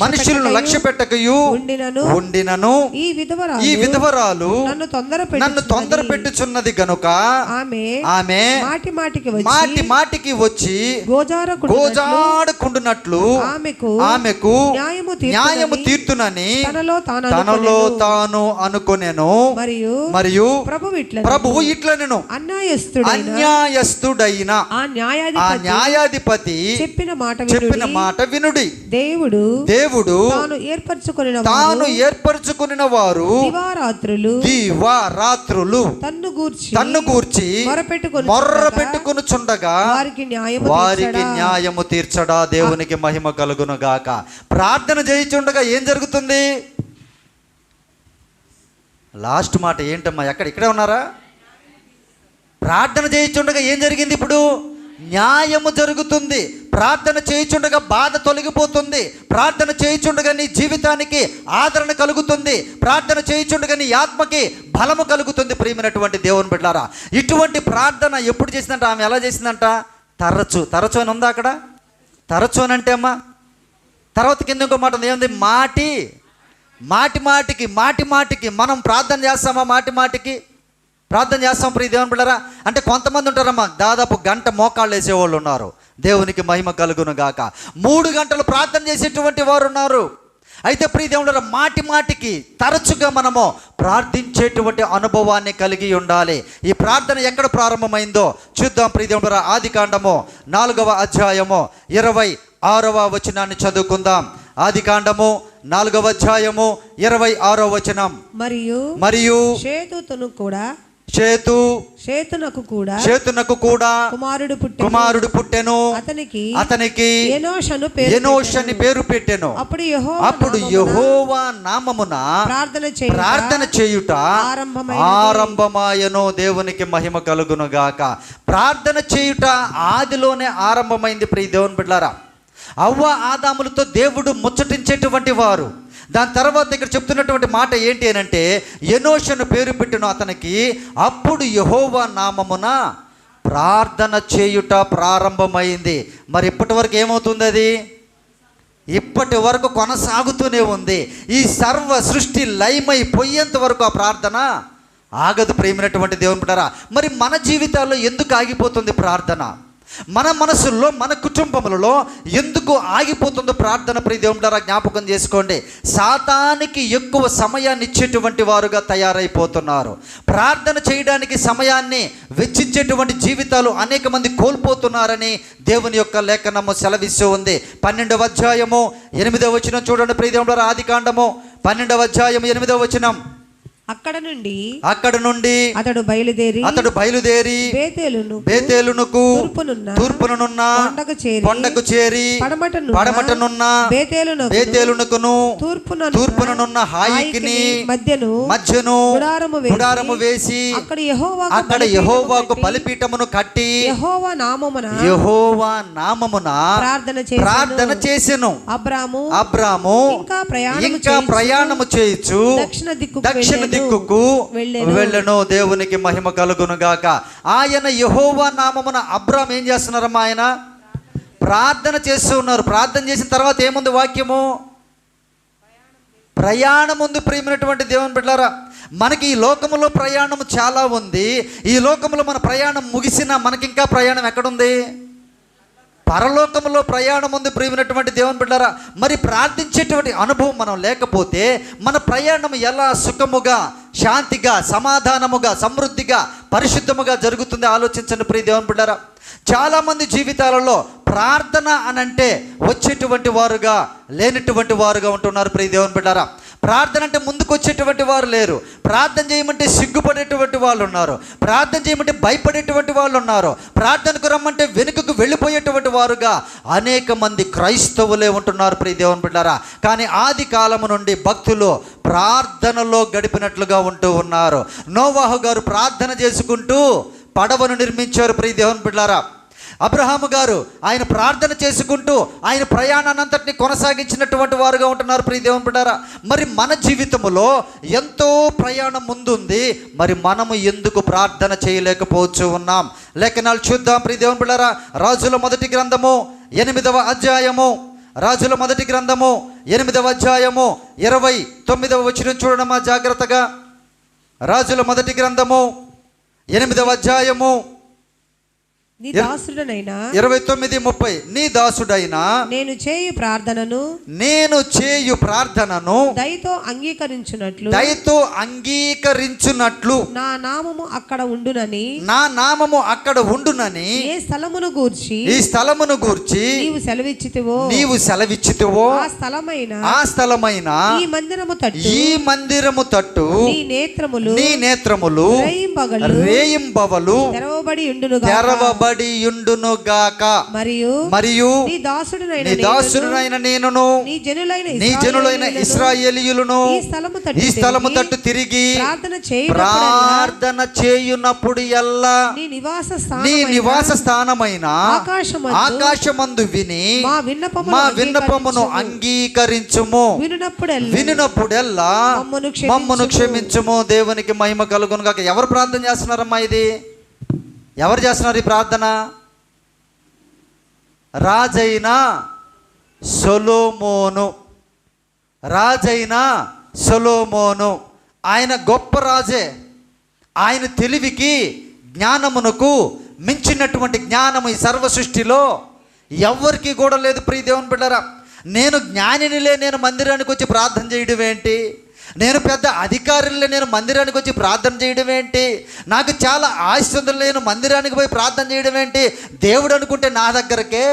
మనుషులను లక్ష్య పెట్టకయు ఉండినను ఈ విధవరాలు నన్ను తొందర పెట్టుచున్నది గనుక ఆమె మాటికి వచ్చి గోజాడుకుంటున్నట్లు ఆమెకు న్యాయము తీర్తునని తనలో తాను అనుకొనెను. మరియు ప్రభువు ఇట్లనెను, అన్యాయస్తుడైన ఆ న్యాయాధిపతి చెప్పిన మాట వినుడి. దేవుడు తాను ఏర్పరచుకున్న వారు దివారాత్రులు తన్ను గూర్చి మొర్ర పెట్టుకొనుచుండగా వారికి న్యాయము తీర్చడా. దేవునికి మహిమ కలుగును గాక. ప్రార్థన చేయుచుండగా ఏం జరుగుతుంది? లాస్ట్ మాట ఏంటమ్మా? ఇక్కడే ఉన్నారా? ప్రార్థన చేయుచుండగా ఏం జరిగింది? ఇప్పుడు న్యాయము జరుగుతుంది. ప్రార్థన చేయుచుండగా బాధ తొలగిపోతుంది. ప్రార్థన చేయుచుండగా నీ జీవితానికి ఆదరణ కలుగుతుంది. ప్రార్థన చేయుచుండగా నీ ఆత్మకి బలము కలుగుతుంది. ప్రియమైనటువంటి దేవుని బిడ్డలారా, ఇటువంటి ప్రార్థన ఎప్పుడు చేసిందంట? ఆమె ఎలా చేసిందంట? తరచు అని ఉందా అక్కడ? తరచు అని అంటే అమ్మా, తర్వాత కింద ఇంకో మాట ఉంది. ఏముంది? మాటికి మనం ప్రార్థన చేస్తామా? మాటికి ప్రార్థన చేస్తాం ప్రియ దేవుని బిడ్డలారా. అంటే కొంతమంది ఉంటారమ్మా, దాదాపు గంట మోకాళ్ళు వేసేవాళ్ళు ఉన్నారు. దేవునికి మహిమ కలుగును గాక. 3 గంటలు ప్రార్థన చేసేటువంటి వారు ఉన్నారు. అయితే ప్రియ దేవుని బిడ్డలారా, మాటికి తరచుగా మనము ప్రార్థించేటువంటి అనుభవాన్ని కలిగి ఉండాలి. ఈ ప్రార్థన ఎక్కడ ప్రారంభమైందో చూద్దాం ప్రియ దేవుని బిడ్డలారా. ఆదికాండము 4వ అధ్యాయము 26వ వచనాన్ని చదువుకుందాం. ఆదికాండము 4వ అధ్యాయము 26వ వచనం. మరియు షేతునకు కూడా కుమారుడు పుట్టెను. అతనికి ఎనోషని పేరు పెట్టెను. అప్పుడు యెహోవా నామమున ప్రార్థన చేయుట ఆరంభమాయెను. దేవునికి మహిమ కలుగును గాక. ప్రార్థన చేయుట ఆదిలోనే ఆరంభమైంది ప్రియ దేవుని బిడ్డలారా. అవ్వ ఆదాములతో దేవుడు ముచ్చటించేటువంటి వారు. దాని తర్వాత ఇక్కడ చెప్తున్నటువంటి మాట ఏంటి అని అంటే, ఎనోషను పేరు పెట్టెను అతనికి. అప్పుడు యెహోవా నామమున ప్రార్థన చేయుట ప్రారంభమైంది. మరి ఇప్పటి వరకు ఏమవుతుంది? అది ఇప్పటి వరకు కొనసాగుతూనే ఉంది. ఈ సర్వ సృష్టి లయమైపోయేంత వరకు ఆ ప్రార్థన ఆగదు ప్రియమైనటువంటి దేవుని బిడ్డలారా. మరి మన జీవితాల్లో ఎందుకు ఆగిపోతుంది ప్రార్థన? మన మనసుల్లో, మన కుటుంబములలో ఎందుకు ఆగిపోతుందో ప్రార్థన ప్రియ దేవుని బిడ్డలారా జ్ఞాపకం చేసుకోండి. సాతానికి ఎక్కువ సమయాన్ని ఇచ్చేటువంటి వారుగా తయారైపోతున్నారు. ప్రార్థన చేయడానికి సమయాన్ని వెచ్చించేటువంటి జీవితాలు అనేక మంది కోల్పోతున్నారని దేవుని యొక్క లేఖనము సెలవిస్తూ ఉంది. 12వ అధ్యాయము 8వ వచనం చూడండి ప్రియ దేవుని బిడ్డలారా. ఆదికాండము 12వ అధ్యాయం 8వ వచనం. అక్కడ నుండి అతడు బయలుదేరి బేతేలునకు తూర్పునున్న కొండకు చేరి పడమటనున్న బేతేలునకును తూర్పునున్న హాయికిని మధ్యను గుడారము వేసి అక్కడ యెహోవాకు బలిపీఠమును కట్టి యెహోవా నామమున ప్రార్థన చేసెను. అబ్రాము ఇంకా ప్రయాణము చేయుచు దక్షిణ దిక్కు దిక్కుకు వెళ్ళెను. దేవునికి మహిమ కలుగును గాక. ఆయన యెహోవా నామమున అబ్రాహాం ఏం చేస్తున్నారమ్మా? ఆయన ప్రార్థన చేస్తూ ఉన్నారు. ప్రార్థన చేసిన తర్వాత ఏముంది వాక్యము? ప్రయాణం ఉంది. ప్రియమైనటువంటి దేవుని బిడ్డలారా, మనకి ఈ లోకములో ప్రయాణం చాలా ఉంది. ఈ లోకములో మన ప్రయాణం ముగిసినా మనకింకా ప్రయాణం ఎక్కడుంది? పరలోకంలో ప్రయాణం ఉంది. ప్రియమైనటువంటి దేవుని బిడ్డలారా, మరి ప్రార్థించేటువంటి అనుభవం మనం లేకపోతే మన ప్రయాణం ఎలా సుఖముగా, శాంతిగా, సమాధానముగా, సమృద్ధిగా, పరిశుద్ధముగా జరుగుతుంది? ఆలోచించండి ప్రియ దేవుని బిడ్డలారా. చాలామంది జీవితాలలో ప్రార్థన అనంటే వచ్చేటువంటి వారుగా, లేనటువంటి వారుగా ఉంటున్నారు ప్రియ దేవుని బిడ్డలారా. ప్రార్థన అంటే ముందుకు వచ్చేటువంటి వారు లేరు. ప్రార్థన చేయమంటే సిగ్గుపడేటువంటి వాళ్ళు ఉన్నారు. ప్రార్థన చేయమంటే భయపడేటువంటి వాళ్ళు ఉన్నారు. ప్రార్థనకు రమ్మంటే వెనుకకు వెళ్ళిపోయేటువంటి వారుగా అనేక మంది క్రైస్తవులే ఉంటున్నారు ప్రియ దేవుని బిడ్డలారా. కానీ ఆది కాలము నుండి భక్తులు ప్రార్థనలో గడిపినట్లుగా ఉంటూ ఉన్నారు. నోవాహు గారు ప్రార్థన చేసుకుంటూ పడవను నిర్మించారు ప్రియ దేవుని బిడ్డలారా. అబ్రహాము గారు ఆయన ప్రార్థన చేసుకుంటూ ఆయన ప్రయాణాన్నంతటిని కొనసాగించినటువంటి వారుగా ఉంటున్నారు ప్రియ దేవుని బిడ్డలారా. మరి మన జీవితంలో ఎంతో ప్రయాణం ముందుంది. మరి మనము ఎందుకు ప్రార్థన చేయలేకపోవచ్చు ఉన్నాం? లేఖనాలు చూద్దాం ప్రియ దేవుని బిడ్డలారా. రాజుల మొదటి గ్రంథము 8వ అధ్యాయము, రాజుల మొదటి గ్రంథము 8వ అధ్యాయము 29వ వచనం చూడడమా జాగ్రత్తగా. రాజుల మొదటి గ్రంథము 8వ అధ్యాయము నీ దాసుడనైనా 29:30 నీ దాసుడైనా నేను చేయు ప్రార్థనను దయతో అంగీకరించునట్లు నా నామము అక్కడ ఉండునని ఈ స్థలమును గూర్చి నీవు సెలవిచ్చితివో ఆ స్థలమైన ఈ మందిరము తట్టు నీ నేత్రములు రేయింబవలు తెరవబడి యుండును గాక. మరియు నీ దాసుడైన నేనును నీ జనులైన ఇశ్రాయేలీయులను ఈ స్థలము తట్టు తిరిగి ప్రార్థన చేయునప్పుడు ఎల్లా నీ నివాస స్థానమైన ఆకాశమందు విని మా విన్నపమును అంగీకరించుము. వినునప్పుడెల్లా మమ్మను క్షమించుము. దేవునికి మహిమ కలుగును గాక. ఎవరు ప్రార్థన చేస్తున్నారమ్మా? ఇది ఎవరు చేస్తున్నారు ఈ ప్రార్థన? రాజైన సొలొమోను. ఆయన గొప్ప రాజే. ఆయన తెలివికి, జ్ఞానమునకు మించినటువంటి జ్ఞానము ఈ సర్వ సృష్టిలో ఎవరికి కూడా లేదు ప్రియ దేవుని బిడ్డలారా. నేను జ్ఞానినిలే, నేను మందిరానికి వచ్చి ప్రార్థన చేయడం ఏంటి? నేను పెద్ద అధికారులే, నేను మందిరానికి వచ్చి ప్రార్థన చేయడం ఏంటి? నాకు చాలా ఆశీస్సులు, నేను మందిరానికి పోయి ప్రార్థన చేయడం ఏంటి? దేవుడు అనుకుంటే నా దగ్గరకే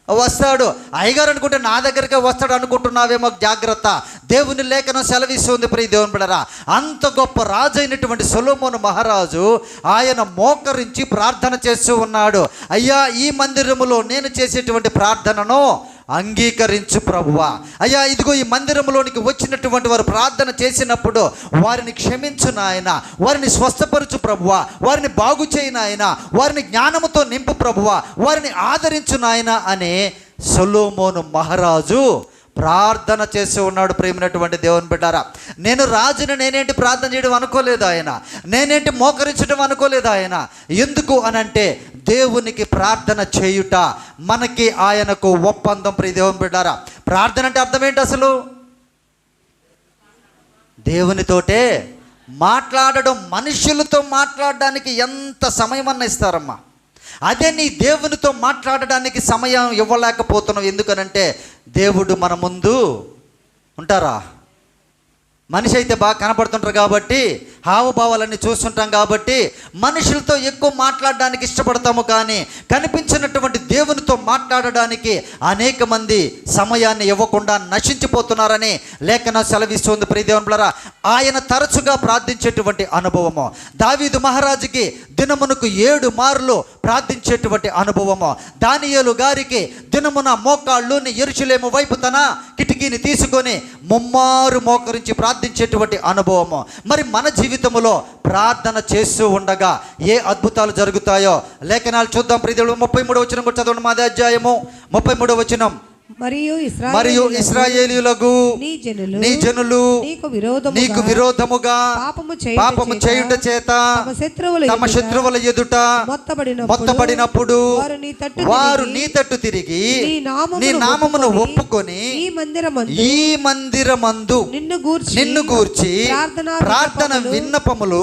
వస్తాడు, అయ్యగారు అనుకుంటే నా దగ్గరికే వస్తాడు అనుకుంటున్నావేమో. జాగ్రత్త. దేవుని లేఖనం సెలవిస్తుంది ప్రియ దేవుని బిడ్డలారా. అంత గొప్ప రాజు అయినటువంటి సొలొమోను మహారాజు ఆయన మోకరించి ప్రార్థన చేస్తూ ఉన్నాడు. అయ్యా, ఈ మందిరములో నేను చేసేటువంటి ప్రార్థనను అంగీకరించు ప్రభువా. అయ్యా, ఇదిగో ఈ మందిరంలోనికి వచ్చినటువంటి వారు ప్రార్థన చేసినప్పుడు వారిని క్షమించు నాయన, వారిని స్వస్థపరచు ప్రభువా, వారిని బాగు చేయి నాయన, వారిని జ్ఞానముతో నింపు ప్రభువా, వారిని ఆదరించు నాయన అని సొలొమోను మహారాజు ప్రార్థన చేస్తూ ఉన్నాడు. ప్రేమైనటువంటి దేవుని బిడ్డారా, నేను రాజుని నేనేంటి ప్రార్థన చేయడం అనుకోలేదు ఆయన, నేనేంటి మోకరించడం అనుకోలేదు ఆయన. ఎందుకు అనంటే దేవునికి ప్రార్థన చేయుట మనకి ఆయనకు ఒప్పందం. ప్రియ దేవుని బిడ్డారా, ప్రార్థన అంటే అర్థం ఏంటి అసలు? దేవునితోటే మాట్లాడడం. మనుషులతో మాట్లాడడానికి ఎంత సమయం అన్న ఇస్తారమ్మా, అదే నీ దేవునితో మాట్లాడడానికి సమయం ఇవ్వలేకపోతున్నావు. ఎందుకనంటే దేవుడు మన ముందు ఉంటారా? మనిషి అయితే బాగా కనపడుతుంటారు కాబట్టి, హావభావాలన్నీ చూస్తుంటాం కాబట్టి మనుషులతో ఎక్కువ మాట్లాడడానికి ఇష్టపడతాము. కానీ కనిపించినటువంటి దేవునితో మాట్లాడడానికి అనేక మంది సమయాన్ని ఇవ్వకుండా నశించిపోతున్నారని లేఖనం సెలవిస్తుంది. ప్రియ దేవుని బిడ్డలారా, ఆయన తరచుగా ప్రార్థించేటువంటి అనుభవము. దావీదు మహారాజుకి దినమునకు 7 మార్లు ప్రార్థించేటువంటి అనుభవము. దానియేలు గారికి దినమున మోకాళ్ళుని యెరూషలేము వైపు తన కిటికీని తీసుకొని ముమ్మారు మోకరించి ప్రార్థించేటువంటి అనుభవము. మరి మన జీవితంలో ప్రార్థన చేస్తూ ఉండగా ఏ అద్భుతాలు జరుగుతాయో లేఖనాలు చూద్దాం. ప్రియదేవుడు 33వ వచనం కూడా చదవండి. మాదే అధ్యాయము 33వ వచనం. మరియు ఇశ్రాయేలీయులకు నీ జనులు నీకు విరోధముగా పాపము చేయుట చేత తమ శత్రువుల ఎదుట మొత్తబడినప్పుడు వారు నీ తట్టు తిరిగి నీ నామమును ఒప్పుకొని ఈ మందిరమందు నిన్ను గూర్చి ప్రార్థన విన్నపములు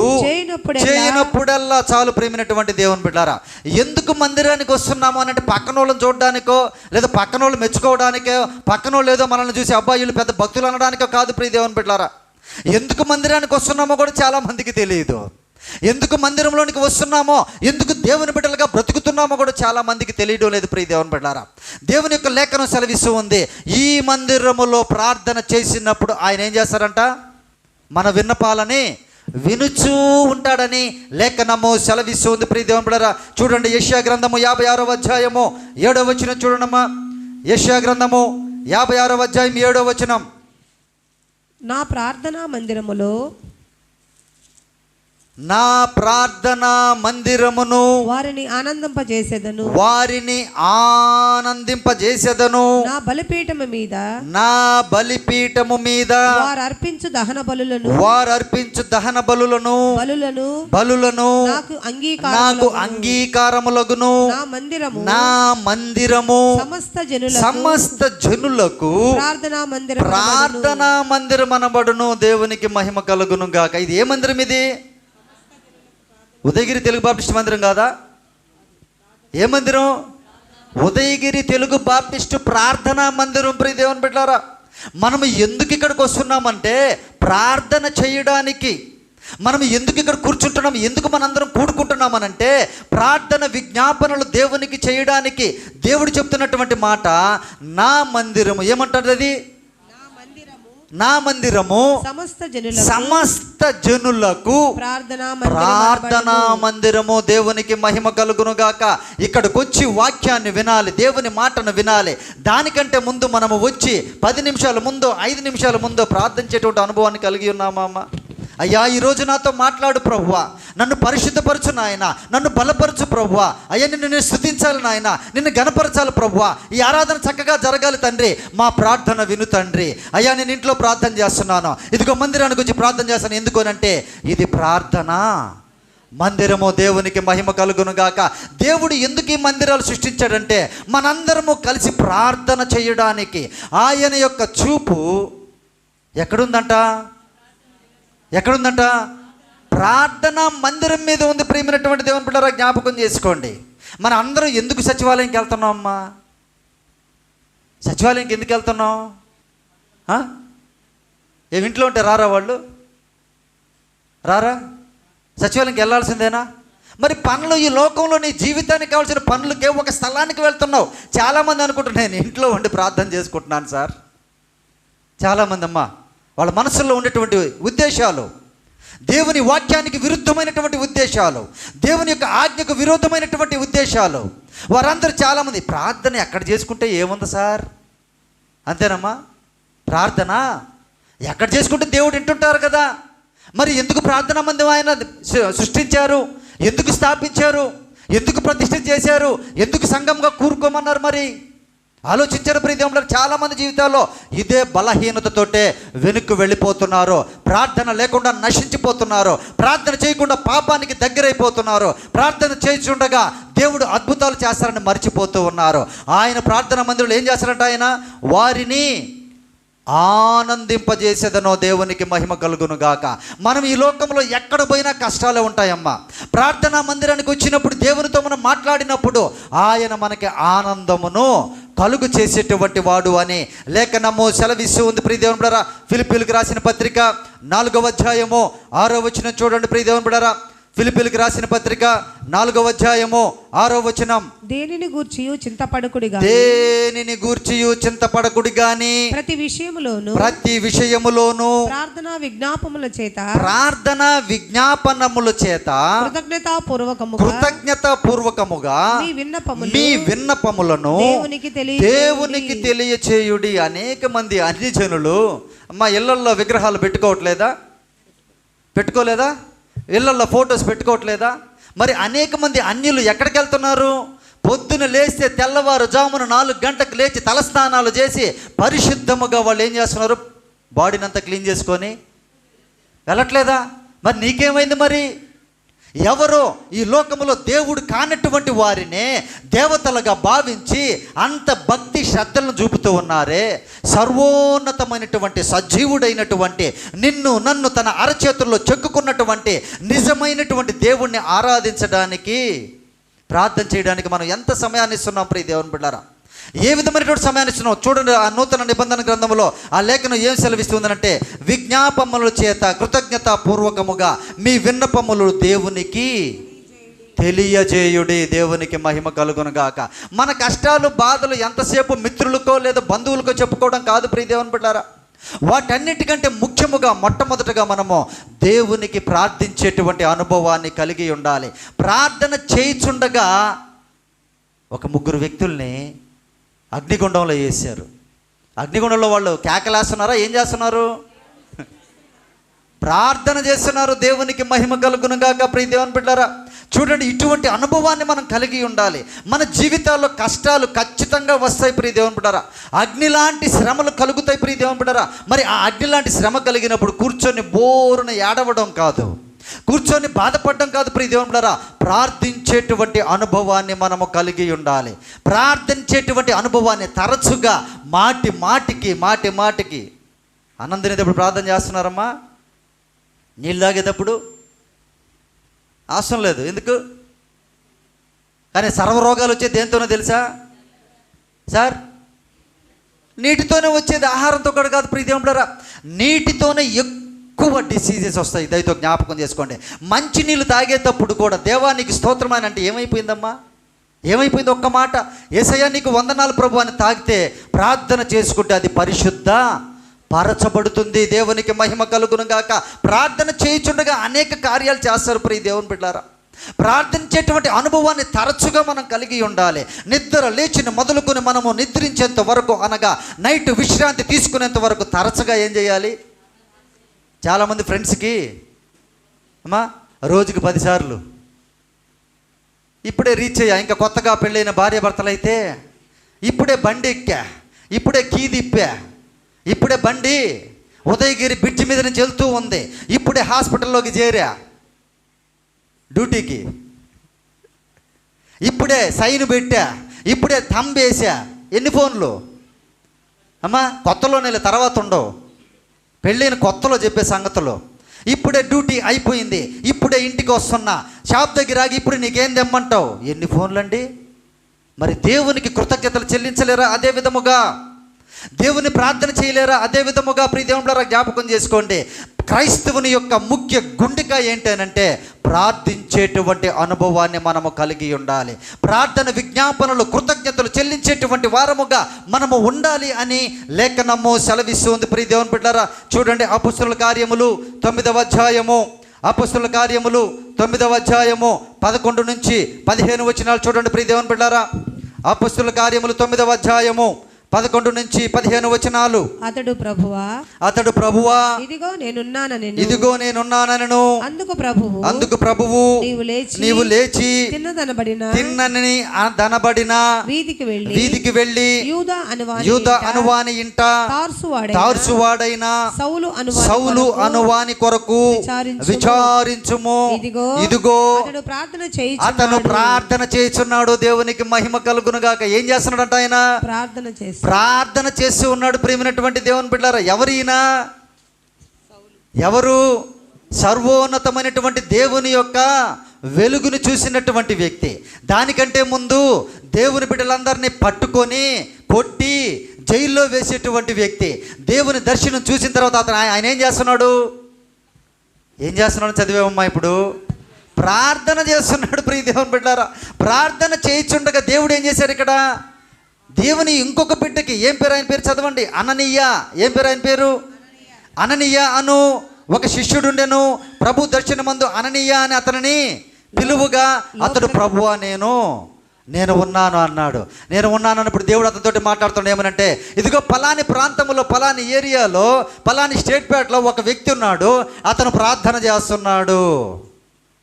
చేయనప్పుడల్లా చాలు. ప్రేమైనటువంటి దేవుని బిడ్డారా, ఎందుకు మందిరానికి వస్తున్నాము అంటే పక్కన వాళ్ళని చూడడానికో లేదా పక్కన వాళ్ళు మెచ్చుకోవడానికో పక్కన వాళ్ళు ఏదో మనల్ని చూసి అబ్బాయిలు పెద్ద భక్తులు అనడానికో కాదు. ప్రియ దేవుని బిడ్డారా, ఎందుకు మందిరానికి వస్తున్నామో కూడా చాలా మందికి తెలియదు. ఎందుకు మందిరంలోనికి వస్తున్నామో, ఎందుకు దేవుని బిడ్డలుగా బ్రతుకుతున్నామో కూడా చాలా మందికి తెలియడం లేదు. ప్రియ దేవుని బిడ్డారా, దేవుని యొక్క లేఖనం సెలవిస్తూ ఉంది, ఈ మందిరములో ప్రార్థన చేసినప్పుడు ఆయన ఏం చేస్తారంట, మన విన్నపాలని వినుచూ ఉంటాడని లేఖనము సెలవిస్తూ ఉంది. ప్రియ దేవుని బిడ్డలారా, చూడండి యెషయా గ్రంథము 56వ అధ్యాయము 7వ వచనం చూడండమ్మా. యెషయా గ్రంథము 56వ అధ్యాయం 7వ వచనం. నా ప్రార్థనా మందిరములో నా ప్రార్థనా మందిరమును వారిని ఆనందింపజేసేదను నా బలిపీఠము మీద వారు అర్పించు దహన బలులను నాకు అంగీకారములగును. నా మందిరము సమస్త జనులకు ప్రార్థనా మందిరం అనబడును. దేవునికి మహిమ కలుగును గాక. ఇది ఏ మందిరం? ఇది ఉదయగిరి తెలుగు బాప్టిస్ట్ మందిరం కాదా? ఏ మందిరం? ఉదయగిరి తెలుగు బాప్టిస్టు ప్రార్థనా మందిరం. ప్రియ దేవుని బిడ్డలారా, మనం ఎందుకు ఇక్కడికి వస్తున్నామంటే ప్రార్థన చేయడానికి. మనం ఎందుకు ఇక్కడ కూర్చుంటున్నాం, ఎందుకు మనందరం కూడుకుంటున్నామనంటే ప్రార్థన విజ్ఞాపనలు దేవునికి చేయడానికి. దేవుడు చెప్తున్నటువంటి మాట నా మందిరము. ఏమంటారు అది? నా మందిరము సమస్త జనులకు ప్రార్థనా మందిరము. దేవునికి మహిమ కలుగును గాక. ఇక్కడికి వచ్చి వాక్యాన్ని వినాలి, దేవుని మాటను వినాలి. దానికంటే ముందు మనము వచ్చి 10 నిమిషాల ముందు 5 నిమిషాల ముందు ప్రార్థించేటువంటి అనుభవాన్ని కలిగి ఉన్నామా అమ్మ? అయ్యా, ఈరోజు నాతో మాట్లాడు ప్రభువా, నన్ను పరిశుద్ధపరచు నాయన, నన్ను బలపరచు ప్రభువా. అయ్యా, నిన్ను స్తుతించాలి నాయన, నిన్ను గణపరచాలి ప్రభువా. ఈ ఆరాధన చక్కగా జరగాలి తండ్రి, మా ప్రార్థన విను తండ్రి. అయ్యా, నేను ఇంట్లో ప్రార్థన చేస్తున్నాను, ఇదిగో మందిరానికి వచ్చి ప్రార్థన చేస్తాను. ఎందుకోనంటే ఇది ప్రార్థన మందిరము. దేవునికి మహిమ కలుగును గాక. దేవుడు ఎందుకు ఈ మందిరాలు సృష్టించాడంటే మనందరము కలిసి ప్రార్థన చేయడానికి. ఆయన యొక్క చూపు ఎక్కడుందంట? ప్రార్థనా మందిరం మీద ఉంది. ప్రియమైనటువంటి దేవుని బిడ్డలారా, జ్ఞాపకం చేసుకోండి, మన అందరం ఎందుకు సచివాలయంకి వెళ్తున్నాం అమ్మా? సచివాలయంకి ఎందుకు వెళ్తున్నాం? ఇంట్లో ఉంటే రారా వాళ్ళు? రారా? సచివాలయంకి వెళ్ళాల్సిందేనా? మరి పనులు, ఈ లోకంలో నీ జీవితానికి కావాల్సిన పనులకే ఒక స్థలానికి వెళ్తున్నావు. చాలామంది అనుకుంటున్నారు నేను ఇంట్లో ఉండి ప్రార్థన చేసుకుంటున్నాను సార్. చాలామంది అమ్మా, వాళ్ళ మనసుల్లో ఉండేటువంటి ఉద్దేశాలు, దేవుని వాక్యానికి విరుద్ధమైనటువంటి ఉద్దేశాలు, దేవుని యొక్క ఆజ్ఞకు విరోధమైనటువంటి ఉద్దేశాలు, వారందరూ చాలామంది ప్రార్థన ఎక్కడ చేసుకుంటే ఏముంది సార్? అంతేనమ్మా, ప్రార్థన ఎక్కడ చేసుకుంటే దేవుడు వింటుంటారు కదా. మరి ఎందుకు ప్రార్థనా మందిరం ఆయన సృష్టించారు? ఎందుకు స్థాపించారు? ఎందుకు ప్రతిష్ఠ చేశారు? ఎందుకు సంఘంగా కూరుకోమన్నారు? మరి ఆలోచించారు ప్రియదేవులు. చాలామంది జీవితాల్లో ఇదే బలహీనతతోటే వెనుక్కు వెళ్ళిపోతున్నారు. ప్రార్థన లేకుండా నశించిపోతున్నారు. ప్రార్థన చేయకుండా పాపానికి దగ్గరైపోతున్నారు. ప్రార్థన చేస్తుండగా దేవుడు అద్భుతాలు చేస్తారని మర్చిపోతూ ఉన్నారు. ఆయన ప్రార్థన మందిరంలో ఏం చేస్తారంట? ఆయన వారిని ఆనందింపజేసేదనో. దేవునికి మహిమ కలుగును గాక. మనం ఈ లోకంలో ఎక్కడ పోయినా కష్టాలే ఉంటాయమ్మా. ప్రార్థనా మందిరానికి వచ్చినప్పుడు దేవునితో మనం మాట్లాడినప్పుడు ఆయన మనకి ఆనందమును కలుగు చేసేటువంటి వాడు అని లేఖనము సెలవిస్తూ ఉంది. ప్రియ దేవుని బిడ్డలారా, ఫిలిప్పీయులకు రాసిన పత్రిక 4వ అధ్యాయము 6వ వచనం చూడండి. ప్రియ దేవుని బిడ్డలారా, ఫిలిప్పీయులకు రాసిన పత్రిక 4వ అధ్యాయము 6వ వచనం. దేనిని గూర్చియు చింతపడకుడి గాని ప్రతి విషయములోను ప్రార్థనా విజ్ఞాపనముల చేత కృతజ్ఞతాపూర్వకముగా మీ విన్నపములను దేవునికి తెలియచేయుడి. అనేక మంది అన్ని జనులు అమ్మా ఇళ్లల్లో విగ్రహాలు పెట్టుకోలేదా? ఇళ్లల్లో ఫొటోస్ పెట్టుకోవట్లేదా? మరి అనేక మంది అన్యులు ఎక్కడికి వెళ్తున్నారు? పొద్దున లేస్తే తెల్లవారుజామున 4 గంటలకు లేచి తలస్నానాలు చేసి పరిశుద్ధముగా వాళ్ళు ఏం చేస్తున్నారు? బాడీని అంతా క్లీన్ చేసుకొని వెళ్ళట్లేదా? మరి నీకేమైంది? మరి ఎవరో ఈ లోకములో దేవుడు కానటువంటి వారినే దేవతలుగా భావించి అంత భక్తి శ్రద్ధలను చూపుతూ ఉన్నారే. సర్వోన్నతమైనటువంటి సజీవుడైనటువంటి నిన్ను నన్ను తన అరచేతుల్లో చెక్కుకున్నటువంటి నిజమైనటువంటి దేవుణ్ణి ఆరాధించడానికి, ప్రార్థన చేయడానికి మనం ఎంత సమయాన్ని ఇస్తున్నాం ప్రియ దేవుని బిడ్డలారా? ఏ విధమైనటువంటి సమయాన్ని ఇస్తున్నాం? చూడండి, ఆ నూతన నిబంధన గ్రంథంలో ఆ లేఖనం ఏం సెలవిస్తుందనంటే, విజ్ఞాపముల చేత కృతజ్ఞతాపూర్వకముగా మీ విన్నపములు దేవునికి తెలియజేయుడి. దేవునికి మహిమ కలుగునుగాక. మన కష్టాలు బాధలు ఎంతసేపు మిత్రులకో లేదా బంధువులకో చెప్పుకోవడం కాదు ప్రియ దేవుని బిడ్డలారా. వాటన్నిటికంటే ముఖ్యముగా మొట్టమొదటిగా మనము దేవునికి ప్రార్థించేటువంటి అనుభవాన్ని కలిగి ఉండాలి. ప్రార్థన చేయుచుండగా ఒక 3 వ్యక్తుల్ని అగ్నిగుండంలో వేశారు. అగ్నిగుండంలో వాళ్ళు కేకలేస్తున్నారా? ఏం చేస్తున్నారు? ప్రార్థన చేస్తున్నారు. దేవునికి మహిమ కలుగునుగాక ప్రియ దేవుని బిడ్డలారా. చూడండి, ఇటువంటి అనుభవాన్ని మనం కలిగి ఉండాలి. మన జీవితాల్లో కష్టాలు ఖచ్చితంగా వస్తాయి ప్రియ దేవుని బిడ్డలారా. అగ్ని లాంటి శ్రమలు కలుగుతాయి ప్రియ దేవుని బిడ్డలారా. మరి ఆ అగ్ని లాంటి శ్రమ కలిగినప్పుడు కూర్చొని బోరున ఏడవడం కాదు, కూర్చొని బాధపడడం కాదు ప్రియ దేవుని బిడ్డలారా. ప్రార్థించేటువంటి అనుభవాన్ని మనము కలిగి ఉండాలి. ప్రార్థించేటువంటి అనుభవాన్ని తరచుగా మాటి మాటికి అన్నం తినేటప్పుడు ప్రార్థన చేస్తున్నారమ్మా? నీళ్ళు తాగేటప్పుడు అవసరం లేదు, ఎందుకు? కానీ సర్వరోగాలు వచ్చేది దేంతోనో తెలుసా సార్? నీటితోనే వచ్చేది, ఆహారంతో కూడా కాదు ప్రియ దేవుని బిడ్డలారా. నీటితోనే ఎక్కువ డిసీజెస్ వస్తాయి. దయతో జ్ఞాపకం చేసుకోండి. మంచినీళ్ళు తాగేటప్పుడు కూడా దేవానికి స్తోత్రం అని అంటే ఏమైపోయిందమ్మా? ఏమైపోయింది? ఒక్క మాట, యేసయ్యా నీకు వందనాలు ప్రభు అని తాగితే ప్రార్థన చేసుకుంటే అది పరిశుద్ధ పరచబడుతుంది. దేవునికి మహిమ కలుగునుగాక. ప్రార్థన చేయుచుండగా అనేక కార్యాలు చేస్తారు ప్రియ దేవుని బిడ్డలారా. ప్రార్థించేటువంటి అనుభవాన్ని తరచుగా మనం కలిగి ఉండాలి. నిద్ర లేచిన మొదలుకొని మనము నిద్రించేంత వరకు, అనగా నైట్ విశ్రాంతి తీసుకునేంత వరకు తరచుగా ఏం చేయాలి? చాలామంది ఫ్రెండ్స్కి అమ్మా రోజుకి 10 సార్లు ఇప్పుడే రీచ్ అయ్యా, ఇంకా కొత్తగా పెళ్ళైన భార్య భర్తలు అయితే ఇప్పుడే బండి ఎక్కా, ఇప్పుడే కీ తిప్పా, ఇప్పుడే బండి ఉదయగిరి బ్రిడ్జి మీద నుంచి వెళ్తూ ఉంది, ఇప్పుడే హాస్పిటల్లోకి చేరా డ్యూటీకి, ఇప్పుడే సైన్ పెట్టా, ఇప్పుడే తంబేసా. ఎన్ని ఫోన్లు అమ్మా? కొత్తలోనే, తర్వాత ఉండవు. పెళ్ళైన కొత్తలో చెప్పే సంగతులు. ఇప్పుడే డ్యూటీ అయిపోయింది, ఇప్పుడే ఇంటికి వస్తున్నా, షాప్ దగ్గర ఆగి ఇప్పుడు నీకేం తెమ్మంటావు? ఎన్ని ఫోన్లండి? మరి దేవునికి కృతజ్ఞతలు చెల్లించలేరా? అదే విధముగా దేవుని ప్రార్థన చేయలేరా? అదే విధముగా ప్రియ దేవుని బిడ్డలారా జ్ఞాపకం చేసుకోండి. క్రైస్తవుని యొక్క ముఖ్య గుండెక ఏంటంటే ప్రార్థించేటువంటి అనుభవాన్ని మనము కలిగి ఉండాలి. ప్రార్థన, విజ్ఞాపనలు, కృతజ్ఞతలు చెల్లించేటువంటి వారముగా మనము ఉండాలి అని లేఖనము సెలవిస్తుంది ప్రియ దేవుని బిడ్డలారా. చూడండి, అపొస్తలుల కార్యములు 9వ అధ్యాయము, అపొస్తలుల కార్యములు 9వ అధ్యాయము 11 నుంచి 15 వచనాలు చూడండి ప్రియ దేవుని బిడ్డలారా. అపొస్తలుల కార్యములు 9వ అధ్యాయము 11 నుంచి 15 వచనాలు. అతడు ప్రభువా ఇదిగో నేనున్నానను. అందుకు ప్రభువు నీవు లేచి తిన్నని దనబడిన వీధికి వెళ్ళి యూదా అనువాని ఇంట తార్సువాడైన సౌలు అనువాని కొరకు విచారించుము. ఇదిగో అతను ప్రార్థన చేస్తున్నాడు. దేవునికి మహిమ కలుగునుగాక. ఏం చేస్తున్నాడంట ఆయన? ప్రార్థన చేస్తూ ఉన్నాడు. ప్రియమైనటువంటి దేవుని బిడ్డలారా, ఎవరైనా ఎవరు? సర్వోన్నతమైనటువంటి దేవుని యొక్క వెలుగును చూసినటువంటి వ్యక్తి. దానికంటే ముందు దేవుని బిడ్డలందరినీ పట్టుకొని కొట్టి జైల్లో వేసేటువంటి వ్యక్తి. దేవుని దర్శనం చూసిన తర్వాత ఆయన ఏం చేస్తున్నాడు? చదివేమమ్మా ఇప్పుడు? ప్రార్థన చేస్తున్నాడు. ప్రియ దేవుని బిడ్డలారా, ప్రార్థన చేయించుండగా దేవుడు ఏం చేశారు ఇక్కడ? దేవుని ఇంకొక బిడ్డకి ఏం పేరు? ఆయన పేరు చదవండి, అననీయ. ఏం పేరు ఆయన పేరు? అననీయ అను ఒక శిష్యుడు ఉండెను. ప్రభు దర్శనమందు అననీయ అని అతనిని పిలువుగా అతడు ప్రభువా నేను ఉన్నాను అన్నాడు. నేను ఉన్నాను అన్నప్పుడు దేవుడు అతనితోటి మాట్లాడుతున్నాడు. ఏమనంటే, ఇదిగో పలాని ప్రాంతంలో, పలాని ఏరియాలో, పలాని స్టేట్ పేటలో ఒక వ్యక్తి ఉన్నాడు, అతను ప్రార్థన చేస్తున్నాడు.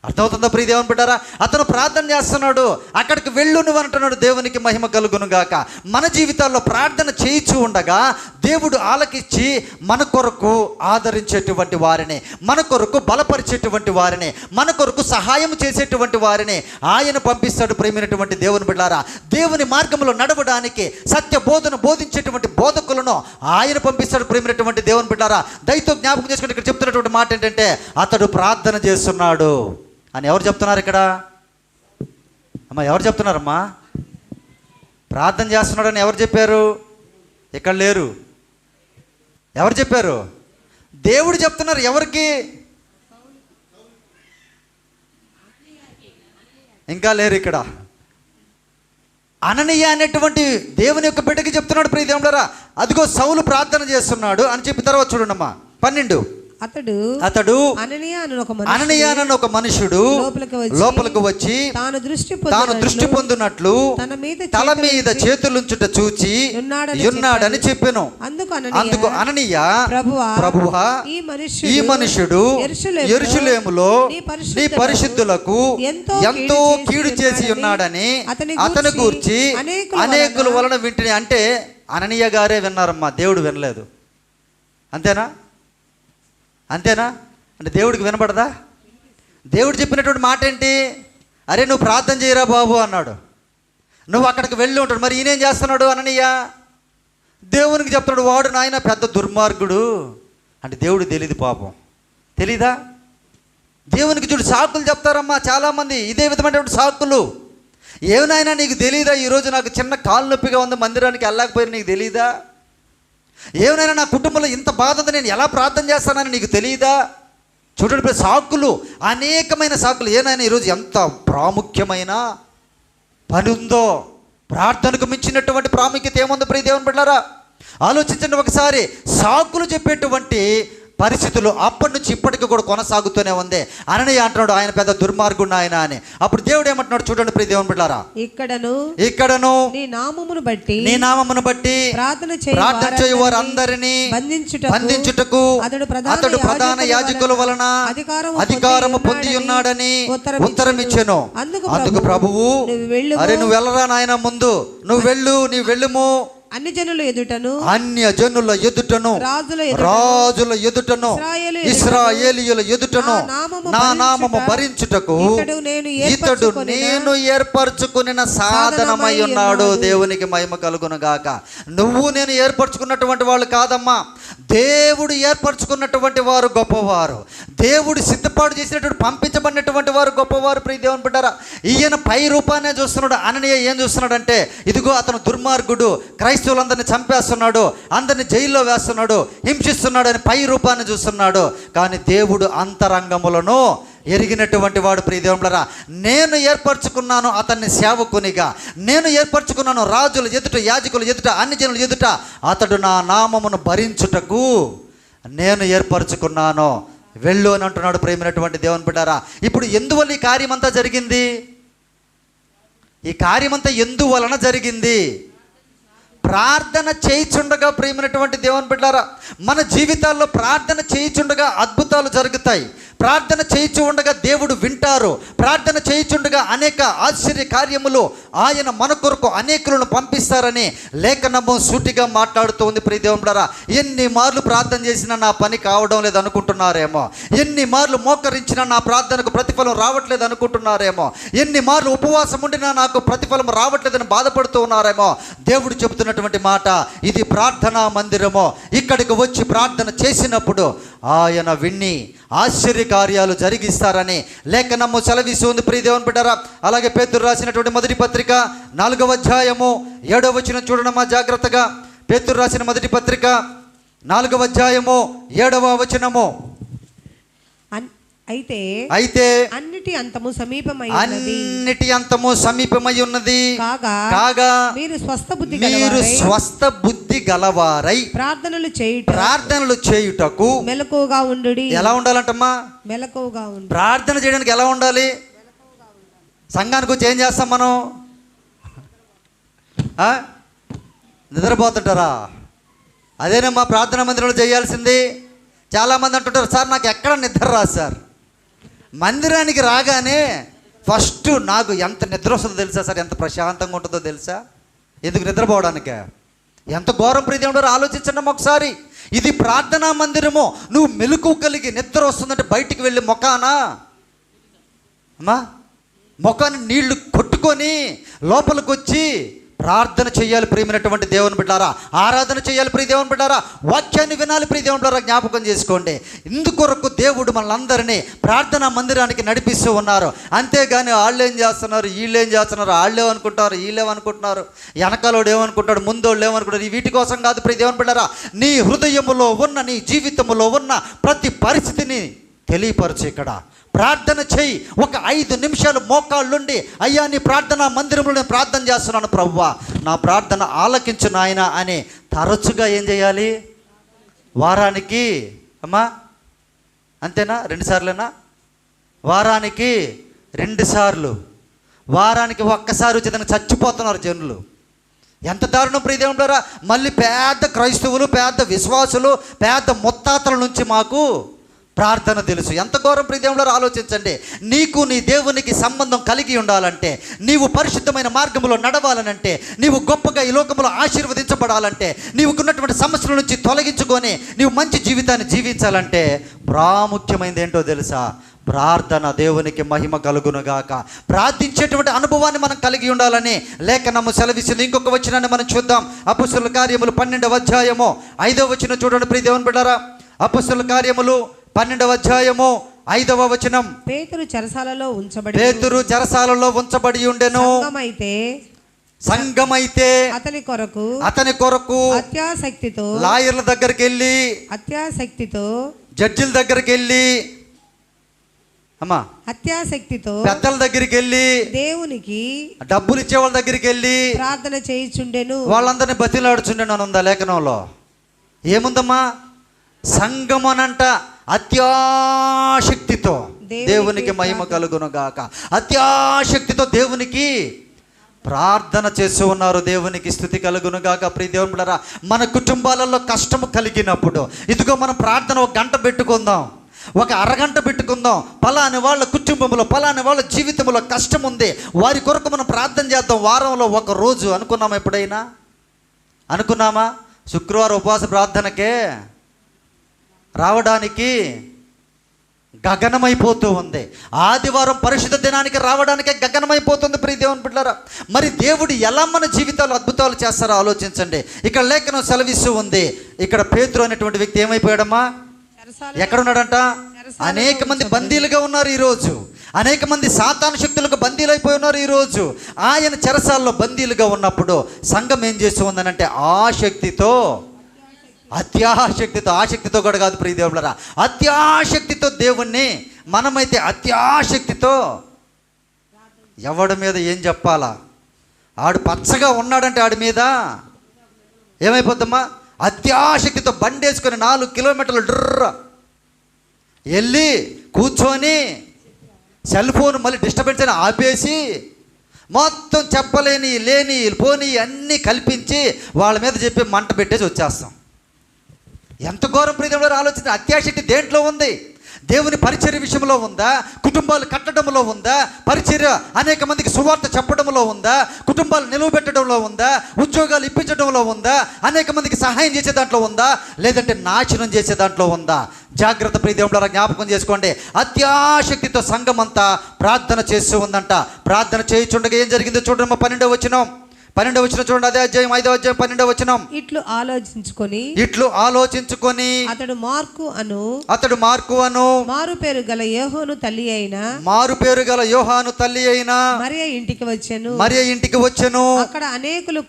అర్థమవుతుందా ప్రియ దేవుని బిడ్డారా? అతను ప్రార్థన చేస్తున్నాడు, అక్కడికి వెళ్ళు నువ్వు అంటున్నాడు. దేవునికి మహిమ కలుగును గాక. మన జీవితాల్లో ప్రార్థన చేయించు ఉండగా దేవుడు ఆలకించి మన కొరకు ఆదరించేటువంటి వారిని, మన కొరకు బలపరిచేటువంటి వారిని, మన కొరకు సహాయం చేసేటువంటి వారిని ఆయన పంపిస్తాడు. ప్రేమైనటువంటి దేవుని బిడ్డారా, దేవుని మార్గంలో నడవడానికి సత్య బోధన బోధించేటువంటి బోధకులను ఆయన పంపిస్తాడు. ప్రేమైనటువంటి దేవుని బిడ్డారా, దయతో జ్ఞాపకం చేసుకుంటే ఇక్కడ చెప్తున్నటువంటి మాట ఏంటంటే అతడు ప్రార్థన చేస్తున్నాడు అని ఎవరు చెప్తున్నారు ఇక్కడ? అమ్మా ఎవరు చెప్తున్నారమ్మా? ప్రార్థన చేస్తున్నాడని ఎవరు చెప్పారు? ఇక్కడ లేరు. ఎవరు చెప్పారు? దేవుడు చెప్తున్నారు. ఎవరికి? ఇంకా లేరు ఇక్కడ. అననీయ అనేటువంటి దేవుని యొక్క బిడ్డకి చెప్తున్నాడు. ప్రియ దేవుడారా, అదిగో సౌలు ప్రార్థన చేస్తున్నాడు అని చెప్పి తర్వాత చూడండమ్మా 12. అతడు అననీయ అన్న ఒక మనుషుడు లోపలికి వచ్చి తాను దృష్టి పొందినట్లు తల మీద చేతులుంచుట చూచి ఉన్నాడని చెప్పెను. అందుకు అననీయ, ప్రభువా, ఈ మనుషుడు యెరూషలేములో నీ పరిశుద్ధులకు ఎంతో కీడు చేసి ఉన్నాడని అతని గూర్చి అనేకుల వలన వింటిని. అంటే అననీయ గారే విన్నారమ్మా, దేవుడు వినలేదు. అంతేనా? అంటే దేవుడికి వినపడదా? దేవుడు చెప్పినటువంటి మాట ఏంటి? అరే నువ్వు ప్రార్థన చేయరా బాబు అన్నాడు. నువ్వు అక్కడికి వెళ్ళి ఉంటాడు. మరి ఈయనేం చేస్తున్నాడు? అననీయ దేవునికి చెప్తున్నాడు, వాడు నాయన పెద్ద దుర్మార్గుడు అంటే దేవుడు తెలియదు, పాపం తెలీదా? దేవునికి చూడు సాకులు చెప్తారమ్మా చాలామంది, ఇదే విధమైనటువంటి సాకులు. ఏమైనా నీకు తెలియదా? ఈరోజు నాకు చిన్న కాలు నొప్పిగా ఉంది, మందిరానికి వెళ్ళకపోయినా నీకు తెలియదా? ఏమైనా నా కుటుంబంలో ఇంత బాధ ఉంది, నేను ఎలా ప్రార్థన చేస్తానని నీకు తెలియదా? చూడండి సాకులు, అనేకమైన సాకులు. ఏనైనా ఈరోజు ఎంత ప్రాముఖ్యమైన పని ఉందో, ప్రార్థనకు మించినటువంటి ప్రాముఖ్యత ఏముంది ప్రియ దేవుని బిడ్డలారా? ఆలోచించండి ఒకసారి. సాకులు చెప్పేటువంటి పరిస్థితులు అప్పటి నుంచి ఇప్పటికీ కూడా కొనసాగుతూనే ఉంది. అననీయ అంటున్నాడు ఆయన పెద్ద దుర్మార్గుడు ఆయన అని. అప్పుడు దేవుడు ఏమంటున్నాడు చూడండి ప్రియ దేవుని బిడ్డలారా, ఇక్కడను నీ నామమును బట్టి ప్రార్థన చేయు వారందరినీ బంధించుటకు అతడు ప్రధాన యాజకుల వలన అధికారము పొంది ఉన్నాడని ఉత్తరం ఇచ్చెను. అందుకు ప్రభువు, అరే నువ్వు వెళ్ళరా నాయన, ముందు నువ్వు వెళ్ళుము, అన్య జనుల ఎదుటను రాజుల ఎదుటను ఇశ్రాయేలీయుల ఎదుటను నా నామము భరించుటకు ఇతడు నేను ఏర్పరచుకున్న సాధనమై ఉన్నాడు. దేవునికి మహిమ కలుగును గాక. నువ్వు నేను ఏర్పరచుకున్నటువంటి వాళ్ళు కాదమ్మా, దేవుడు ఏర్పరచుకున్నటువంటి వారు గొప్పవారు. దేవుడు సిద్ధపాటు చేసినటువంటి పంపించబడినటువంటి వారు గొప్పవారు. ప్రియ దేవుని బిడ్డారా, ఈయన పై రూపాన్నే చూస్తున్నాడు. అననీయ ఏం చూస్తున్నాడంటే, ఇదిగో అతను దుర్మార్గుడు, క్రైస్తవులందరినీ చంపేస్తున్నాడు, అందరిని జైల్లో వేస్తున్నాడు, హింసిస్తున్నాడు అని పై రూపాన్ని చూస్తున్నాడు. కానీ దేవుడు అంతరంగములను ఎరిగినటువంటి వాడు. ప్రియ దేవునిలారా, నేను ఏర్పరచుకున్నాను అతన్ని సేవకునిగా, నేను ఏర్పరచుకున్నాను రాజుల ఎదుట, యాజకుల ఎదుట, అన్ని జనుల ఎదుట అతడు నా నామమును భరించుటకు నేను ఏర్పరచుకున్నాను. వెళ్ళు అని అంటున్నాడు. ప్రేమైనటువంటి దేవుని బిడ్డారా, ఇప్పుడు ఎందువల్ల ఈ కార్యమంతా జరిగింది? ఈ కార్యమంతా ఎందువలన జరిగింది? ప్రార్థన చేయిచుండగా. ప్రేమైనటువంటి దేవుని బిడ్డారా, మన జీవితాల్లో ప్రార్థన చేయిచుండగా అద్భుతాలు జరుగుతాయి. ప్రార్థన చేయిచు ఉండగా దేవుడు వింటారు. ప్రార్థన చేయిచుండగా అనేక ఆశ్చర్య కార్యములు ఆయన మన కొరకు అనేకులను పంపిస్తారని లేఖనము సూటిగా మాట్లాడుతూ ఉంది. ప్రియ దేవుని బిడ్డలారా, ఎన్ని మార్లు ప్రార్థన చేసినా నా పని కావడం లేదు అనుకుంటున్నారేమో, ఎన్ని మార్లు మోకరించినా నా ప్రార్థనకు ప్రతిఫలం రావట్లేదు అనుకుంటున్నారేమో, ఎన్ని మార్లు ఉపవాసం ఉండినా నాకు ప్రతిఫలం రావట్లేదని బాధపడుతూ ఉన్నారేమో. దేవుడు చెబుతున్నటువంటి మాట, ఇది ప్రార్థనా మందిరము. ఇక్కడికి వచ్చి ప్రార్థన చేసినప్పుడు ఆయన విన్ని ఆశ్చర్య కార్యాలు జరిగిస్తారని లేఖనము సెలవిస్తుంది. ప్రియ దేవుని బిడ్డలారా, అలాగే పేతురు రాసినటువంటి మొదటి పత్రిక 4వ అధ్యాయము 7వ వచనం చూడనమ్మా జాగ్రత్తగా. పేతురు రాసిన మొదటి పత్రిక 4వ అధ్యాయము 7వ వచనము. అయితే అన్నిటి అంతము సమీపమై ఉన్నది కాగా మీరు స్వస్థ బుద్ధి గలవారై ప్రార్థనలు చేయుటకు మెలకువగా ఉండుడి. ఎలా ఉండాలంటమ్మా? మెలకువగా ఉండు. ప్రార్థన చేయడానికి ఎలా ఉండాలి? సంఘానికి వచ్చి ఏం చేస్తాం మనం? నిద్రపోతుంటారా? అదేనమ్మా ప్రార్థనా మందిరంలో చేయాల్సింది. చాలామంది అంటుంటారు, సార్ నాకు ఎక్కడ నిద్ర రాదు సార్, మందిరానికి రాగానే ఫస్ట్ నాకు ఎంత నిద్ర వస్తుందో తెలుసా సార్, ఎంత ప్రశాంతంగా ఉంటుందో తెలుసా? ఎందుకు నిద్రపోవడానికే? ఎంత ఘోరం ప్రియదేవుడు ఆలోచించండి ఒకసారి. ఇది ప్రార్థనా మందిరము. నువ్వు మెలకు కలిగి నిద్ర వస్తుందంటే బయటికి వెళ్ళి ముఖాన్ని నీళ్లు కొట్టుకొని లోపలికి వచ్చి ప్రార్థన చేయాలి ప్రియమైనటువంటి దేవుని బిడ్డారా, ఆరాధన చేయాలి ప్రియ దేవుని బిడ్డారా, వాక్యాన్ని వినాలి ప్రియ దేవుని బిడ్డారా. జ్ఞాపకం చేసుకోండి, ఇందుకొరకు దేవుడు మనలందరినీ ప్రార్థనా మందిరానికి నడిపిస్తూ ఉన్నారు. అంతేగాని వాళ్ళు ఏం చేస్తున్నారు, వీళ్ళు ఏం చేస్తున్నారు, వాళ్ళే అనుకుంటారు, వీళ్ళేమనుకుంటున్నారు, వెనకాలోడు ఏమనుకుంటాడు, ముందోళ్ళు ఏమనుకుంటారు, ఈ వీటి కోసం కాదు ప్రియ దేవుని బిడ్డారా. నీ హృదయములో ఉన్న, నీ జీవితంలో ఉన్న ప్రతి పరిస్థితిని తెలియపరచు. ఇక్కడ ప్రార్థన చేయి. ఒక 5 నిమిషాలు మోకాళ్ళుండి, అయ్యా నీ ప్రార్థన మందిరంలో నేను ప్రార్థన చేస్తున్నాను ప్రభువా, నా ప్రార్థన ఆలకించు నాయన అని తరచుగా ఏం చేయాలి? వారానికి అంతేనా? 2 సార్లేనా? వారానికి 2 సార్లు. వారానికి ఒక్కసారి వచ్చేదానికి చచ్చిపోతున్నారు జనులు. ఎంత దారుణం ప్రియదేవుని ద్వారా. మళ్ళీ పెద్ద క్రైస్తవులు, పెద్ద విశ్వాసులు, పెద్ద ముత్తాతల నుంచి మాకు ప్రార్థన తెలుసు. ఎంత ఘోరం ప్రియదేవుని ఆలోచించండి. నీకు నీ దేవునికి సంబంధం కలిగి ఉండాలంటే, నీవు పరిశుద్ధమైన మార్గంలో నడవాలనంటే, నీవు గొప్పగా ఈ లోకంలో ఆశీర్వదించబడాలంటే, నీవుకున్నటువంటి సమస్యల నుంచి తొలగించుకొని నీవు మంచి జీవితాన్ని జీవించాలంటే ప్రాముఖ్యమైనది ఏంటో తెలుసా? ప్రార్థన. దేవునికి మహిమ కలుగునుగాక. ప్రార్థించేటువంటి అనుభవాన్ని మనం కలిగి ఉండాలని లేఖనము సెలవిస్తుంది. ఇంకొక వచనాన్ని మనం చూద్దాం. అపొస్తలుల కార్యములు 12వ అధ్యాయము 5వ వచనం చూడండి ప్రియ దేవుని బిడ్డారా. అపొస్తలుల కార్యములు 12వ అధ్యాయము 5వ వచనం. పేతురు చెరసాలలో ఉంచబడి ఉండెను. సంఘమైతే అతని కొరకు అత్యాసక్తితో లాయర్ల దగ్గరికి వెళ్ళి, జడ్జిల దగ్గరికి వెళ్ళి, అత్యాసక్తితో పెద్దల దగ్గరికి వెళ్ళి, దేవునికి డబ్బులు ఇచ్చే వాళ్ళ దగ్గరికి వెళ్ళి ప్రార్థన చేయుచుండెను. వాళ్ళందరినీ బతిలాడుచుండెను అని ఉందా లేఖనంలో? ఏముందమ్మా? సంఘం అనంట అత్యాశక్తితో దేవునికి మహిమ కలుగును గాక. అత్యాశక్తితో దేవునికి ప్రార్థన చేస్తూ ఉన్నారు. దేవునికి స్తుతి కలుగును గాక. ప్రియ దేవుని బిడ్డలారా, మన కుటుంబాలలో కష్టము కలిగినప్పుడు ఇదిగో మనం ప్రార్థన 1 గంట పెట్టుకుందాం, 1 అరగంట పెట్టుకుందాం. పలాని వాళ్ళ కుటుంబంలో, పలాని వాళ్ళ జీవితంలో కష్టం ఉంది, వారి కొరకు మనం ప్రార్థన చేద్దాం. వారంలో 1 రోజు అనుకున్నామా? ఎప్పుడైనా అనుకున్నామా? శుక్రవారం ఉపవాస ప్రార్థనకే రావడానికి గగనమైపోతూ ఉంది. ఆదివారం పరిశుద్ధ దినానికి రావడానికే గగనమైపోతుంది ప్రియ దేవుని బిడ్డలారా. మరి దేవుడు ఎలా మన జీవితాలు అద్భుతాలు చేస్తారో ఆలోచించండి. ఇక్కడ లేఖనం సెలవిస్తూ ఉంది. ఇక్కడ పేతురు అనేటువంటి వ్యక్తి ఏమైపోయాడమ్మా? ఎక్కడున్నాడంట? అనేక మంది బందీలుగా ఉన్నారు ఈరోజు. అనేక మంది సాతాను శక్తులకు బందీలైపోయి ఉన్నారు ఈరోజు. ఆయన చెరసాల్లో బందీలుగా ఉన్నప్పుడు సంఘం ఏం చేస్తూ ఉందనంటే ఆసక్తితో, అత్యాశక్తితో, ఆసక్తితో కూడా కాదు ప్రియ దేవుళ్ళరా, అత్యాశక్తితో దేవుణ్ణి మనమైతే అత్యాశక్తితో ఎవడి మీద ఏం చెప్పాలా? ఆడు పచ్చగా ఉన్నాడంటే ఆడి మీద ఏమైపోద్దమ్మా? అత్యాశక్తితో బండేసుకొని 4 కిలోమీటర్లు డ్రర్ వెళ్ళి కూర్చొని సెల్ ఫోన్ మళ్ళీ డిస్టర్బెన్స్ అని ఆపేసి మొత్తం చెప్పలేని, లేని, పోని అన్నీ కల్పించి వాళ్ళ మీద చెప్పి మంట పెట్టేసి వచ్చేస్తాం. ఎంత ఘోరం ప్రియదేవుడు ఆలోచన. అత్యాశక్తి దేంట్లో ఉంది? దేవుని పరిచర్య విషయంలో ఉందా? కుటుంబాలు కట్టడంలో ఉందా? పరిచర్య అనేక మందికి సువార్త చెప్పడంలో ఉందా? కుటుంబాలు నిలువబెట్టడంలో ఉందా? ఉద్యోగాలు ఇప్పించడంలో ఉందా? అనేక మందికి సహాయం చేసే దాంట్లో ఉందా? లేదంటే నాశనం చేసే దాంట్లో ఉందా? జాగ్రత్త ప్రియదేవులారా, జ్ఞాపకం చేసుకోండి. అత్యాశక్తితో సంఘం అంతా ప్రార్థన చేస్తూ ఉందంట. ప్రార్థన చేయుచుండగా ఏం జరిగిందో చూడండి. 12వ వచనం చూడండి. అదే అధ్యాయం 5వ అధ్యాయం 12వ వచనం. ఇట్లు ఆలోచించుకొని అతడు మార్కు అను మారు పేరు గల యోహాను తల్లి అయిన మరియ ఇంటికి వచ్చెను. అక్కడ అనేకులు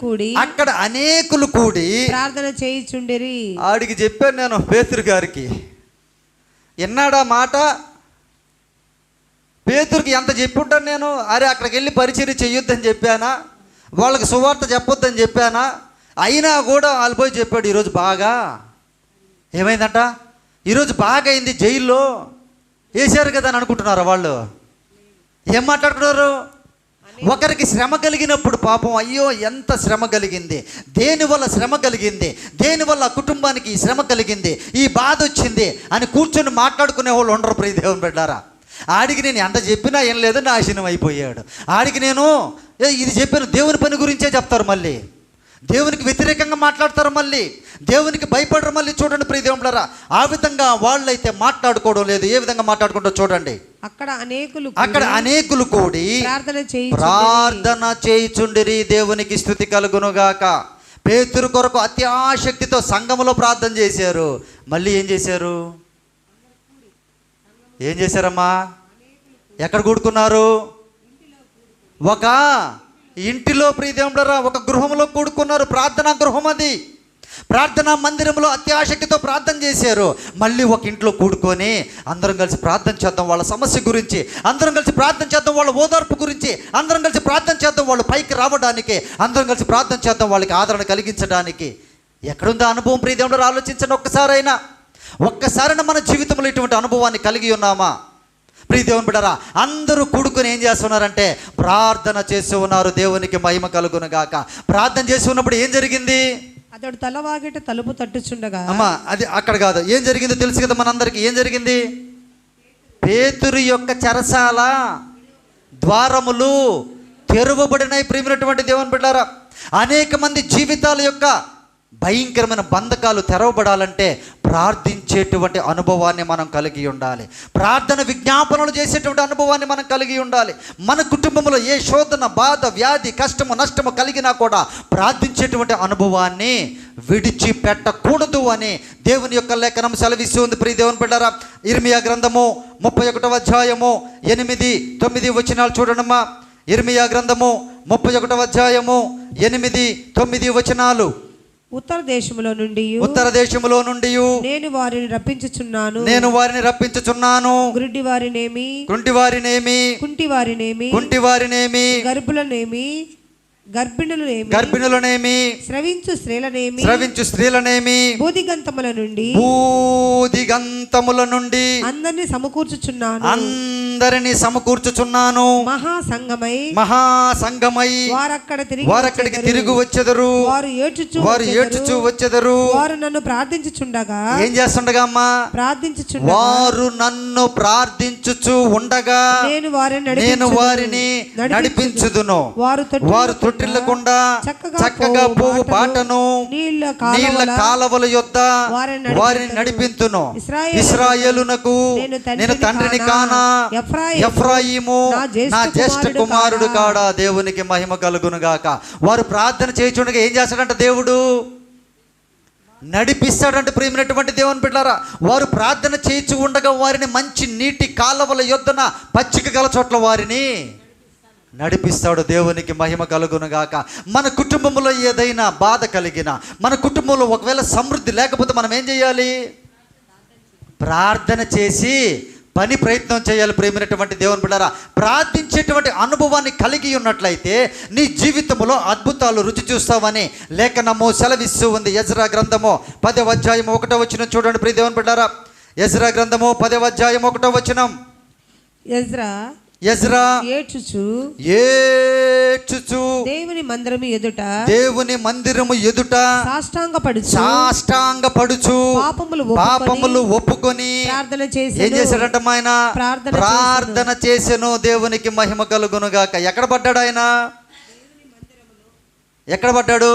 కూడి ప్రార్థన చేయుచుండిరి. ఆడికి చెప్పాను నేను, పేతురు గారికి. ఎన్నాడా మాట? పేతురికి ఎంత చెప్పుంటాను నేను. అరే అక్కడికి వెళ్ళి పరిచర్య చెయ్యొద్దని చెప్పానా? వాళ్ళకి సువార్త చెప్పొద్దని చెప్పానా? అయినా కూడా వాళ్ళు పోయి చెప్పాడు. ఈరోజు బాగా ఏమైందంట? ఈరోజు బాగా అయింది, జైల్లో వేసారు కదా అని అనుకుంటున్నారు వాళ్ళు. ఏం మాట్లాడుతున్నారు? ఒకరికి శ్రమ కలిగినప్పుడు పాపం, అయ్యో ఎంత శ్రమ కలిగింది, దేనివల్ల శ్రమ కలిగింది, దేనివల్ల కుటుంబానికి శ్రమ కలిగింది, ఈ బాధ వచ్చింది అని కూర్చొని మాట్లాడుకునే వాళ్ళు ఉండరు ప్రియ దేవుని బిడ్డలారా. ఆడికి నేను ఎంత చెప్పినా ఏం లేదు, నాశనం అయిపోయాడు. ఆడికి నేను ఇది చెప్పాను, దేవుని పని గురించే చెప్తారు, మళ్ళీ దేవునికి వ్యతిరేకంగా మాట్లాడతారు, మళ్ళీ దేవునికి భయపడరు. మళ్ళీ చూడండి ప్రియ దేవులారా, ఆ విధంగా వాళ్ళైతే మాట్లాడుకోవడం లేదు. ఏ విధంగా మాట్లాడుకుంటారో చూడండి. అక్కడ అనేకులు కూడి ప్రార్థన చేయుచుండిరి, దేవునికి స్తుతి కలుగునుగాక. పేతురు కొరకు అత్యాశక్తితో సంఘములో ప్రార్థన చేశారు. మళ్ళీ ఏం చేశారమ్మా? ఎక్కడ కూడుకున్నారు? ఒక ఇంటిలో ప్రియదేవులారా, ఒక గృహంలో కూడుకున్నారు. ప్రార్థనా గృహం అది, ప్రార్థనా మందిరంలో అత్యాశక్తితో ప్రార్థన చేశారు. మళ్ళీ ఒక ఇంట్లో కూడుకొని అందరం కలిసి ప్రార్థన చేద్దాం వాళ్ళ సమస్య గురించి, అందరం కలిసి ప్రార్థన చేద్దాం వాళ్ళ ఓదార్పు గురించి, అందరం కలిసి ప్రార్థన చేద్దాం వాళ్ళు పైకి రావడానికి, అందరం కలిసి ప్రార్థన చేద్దాం వాళ్ళకి ఆదరణ కలిగించడానికి. ఎక్కడుందా అనుభవం ప్రియదేవులారా? ఆలోచించండి ఒక్కసారైనా మన జీవితంలో ఇటువంటి అనుభవాన్ని కలిగి ఉన్నామా? ప్రియదేవుని బిడ్డరా, అందరూ కూడుకొని ఏం చేస్తున్నారంటే ప్రార్థన చేస్తూ ఉన్నారు. దేవునికి మహిమ కలుగును గాక. ప్రార్థన చేస్తూ ఉన్నప్పుడు ఏం జరిగింది? అతడు తలవాగిట తలుపు తట్టుచుండగా, అమ్మా అది అక్కడ కాదు, ఏం జరిగిందో తెలుసు కదా మనందరికీ. ఏం జరిగింది? పేతురు యొక్క చెరసాల ద్వారములు తెరవబడినాయి. ప్రియమైనటువంటి దేవుని బిడ్డలారా, అనేక మంది జీవితాల యొక్క భయంకరమైన బంధకాలు తెరవబడాలంటే ప్రార్థించేటువంటి అనుభవాన్ని మనం కలిగి ఉండాలి. ప్రార్థన విజ్ఞాపనలు చేసేటువంటి అనుభవాన్ని మనం కలిగి ఉండాలి. మన కుటుంబంలో ఏ శోధన, బాధ, వ్యాధి, కష్టము, నష్టము కలిగినా కూడా ప్రార్థించేటువంటి అనుభవాన్ని విడిచిపెట్టకూడదు అని దేవుని యొక్క లేఖనం సెలవిస్తుంది. ప్రియ దేవుని బిడ్డలారా, ఇర్మియా గ్రంథము 31వ అధ్యాయము 8-9 వచనాలు చూడండమ్మా. ఇర్మియా గ్రంథము 31వ అధ్యాయము 8-9 వచనాలు. ఉత్తర దేశములో నుండి నేను వారిని రప్పించుచున్నాను. గుడ్డి వారినేమి, కుంటి వారినేమి, గర్భిణులనేమి, స్రవించు స్త్రీలనేమి, బూదిగంతముల నుండి అందరిని సమకూర్చుచున్నాను. మహాసంగమై వారక్కడికి తిరిగి వచ్చెదరు. వారు ఏడ్చుచు వచ్చెదరు. వారు నన్ను ప్రార్థించుచుండగా, ఏం చేస్తుండగా అమ్మా? వారు నన్ను ప్రార్థించుచు ఉండగా నేను వారిని నడిపించుదును. వారు తొట్టిల్లకుండా చక్కగా పోవు బాటను, నీళ్ల కాలవల యొద్ద వారిని నడిపించును. ఇశ్రాయేలునకు నేను తండ్రిని కానా, ఎఫ్రాయిము నా జ్యేష్ఠ కుమారుడు కాడా. దేవునికి మహిమ కలుగును గాక. వారు ప్రార్థన చేయుచుండగా ఏం చేస్తాడంట? దేవుడు నడిపిస్తాడంటే. ప్రియమైనటువంటి దేవుని బిడ్డలారా, వారు ప్రార్థన చేయించు ఉండగా వారిని మంచి నీటి కాలవల యొద్దన పచ్చిక గల చోట్ల వారిని నడిపిస్తాడు. దేవునికి మహిమ కలుగును గాక. మన కుటుంబంలో ఏదైనా బాధ కలిగిన, మన కుటుంబంలో ఒకవేళ సమృద్ధి లేకపోతే మనం ఏం చేయాలి? ప్రార్థన చేసి ప్రయత్నం చేయాలి. ప్రేమైనటువంటి దేవుని బిడ్డలారా, ప్రార్థించేటువంటి అనుభవాన్ని కలిగి ఉన్నట్లయితే నీ జీవితంలో అద్భుతాలు రుచి చూస్తావని లేఖనము సెలవిస్తూ ఉంది. ఎజ్రా గ్రంథము 10వ అధ్యాయం 1వ వచనం చూడండి ప్రియ దేవుని బిడ్డలారా. ఎజ్రా గ్రంథము 10వ అధ్యాయం 1వ వచనం. ఎజ్రా ఏడ్చుచు దేవుని మందిరము ఎదుట సాష్టాంగపడుచు పాపములు ఒప్పుకొని ఏం చేశాడంట? ఆయన ప్రార్థన చేసెను. దేవునికి మహిమ కలుగును గాక. ఎక్కడ పడ్డాడు ఆయన? ఎక్కడ పడ్డాడు?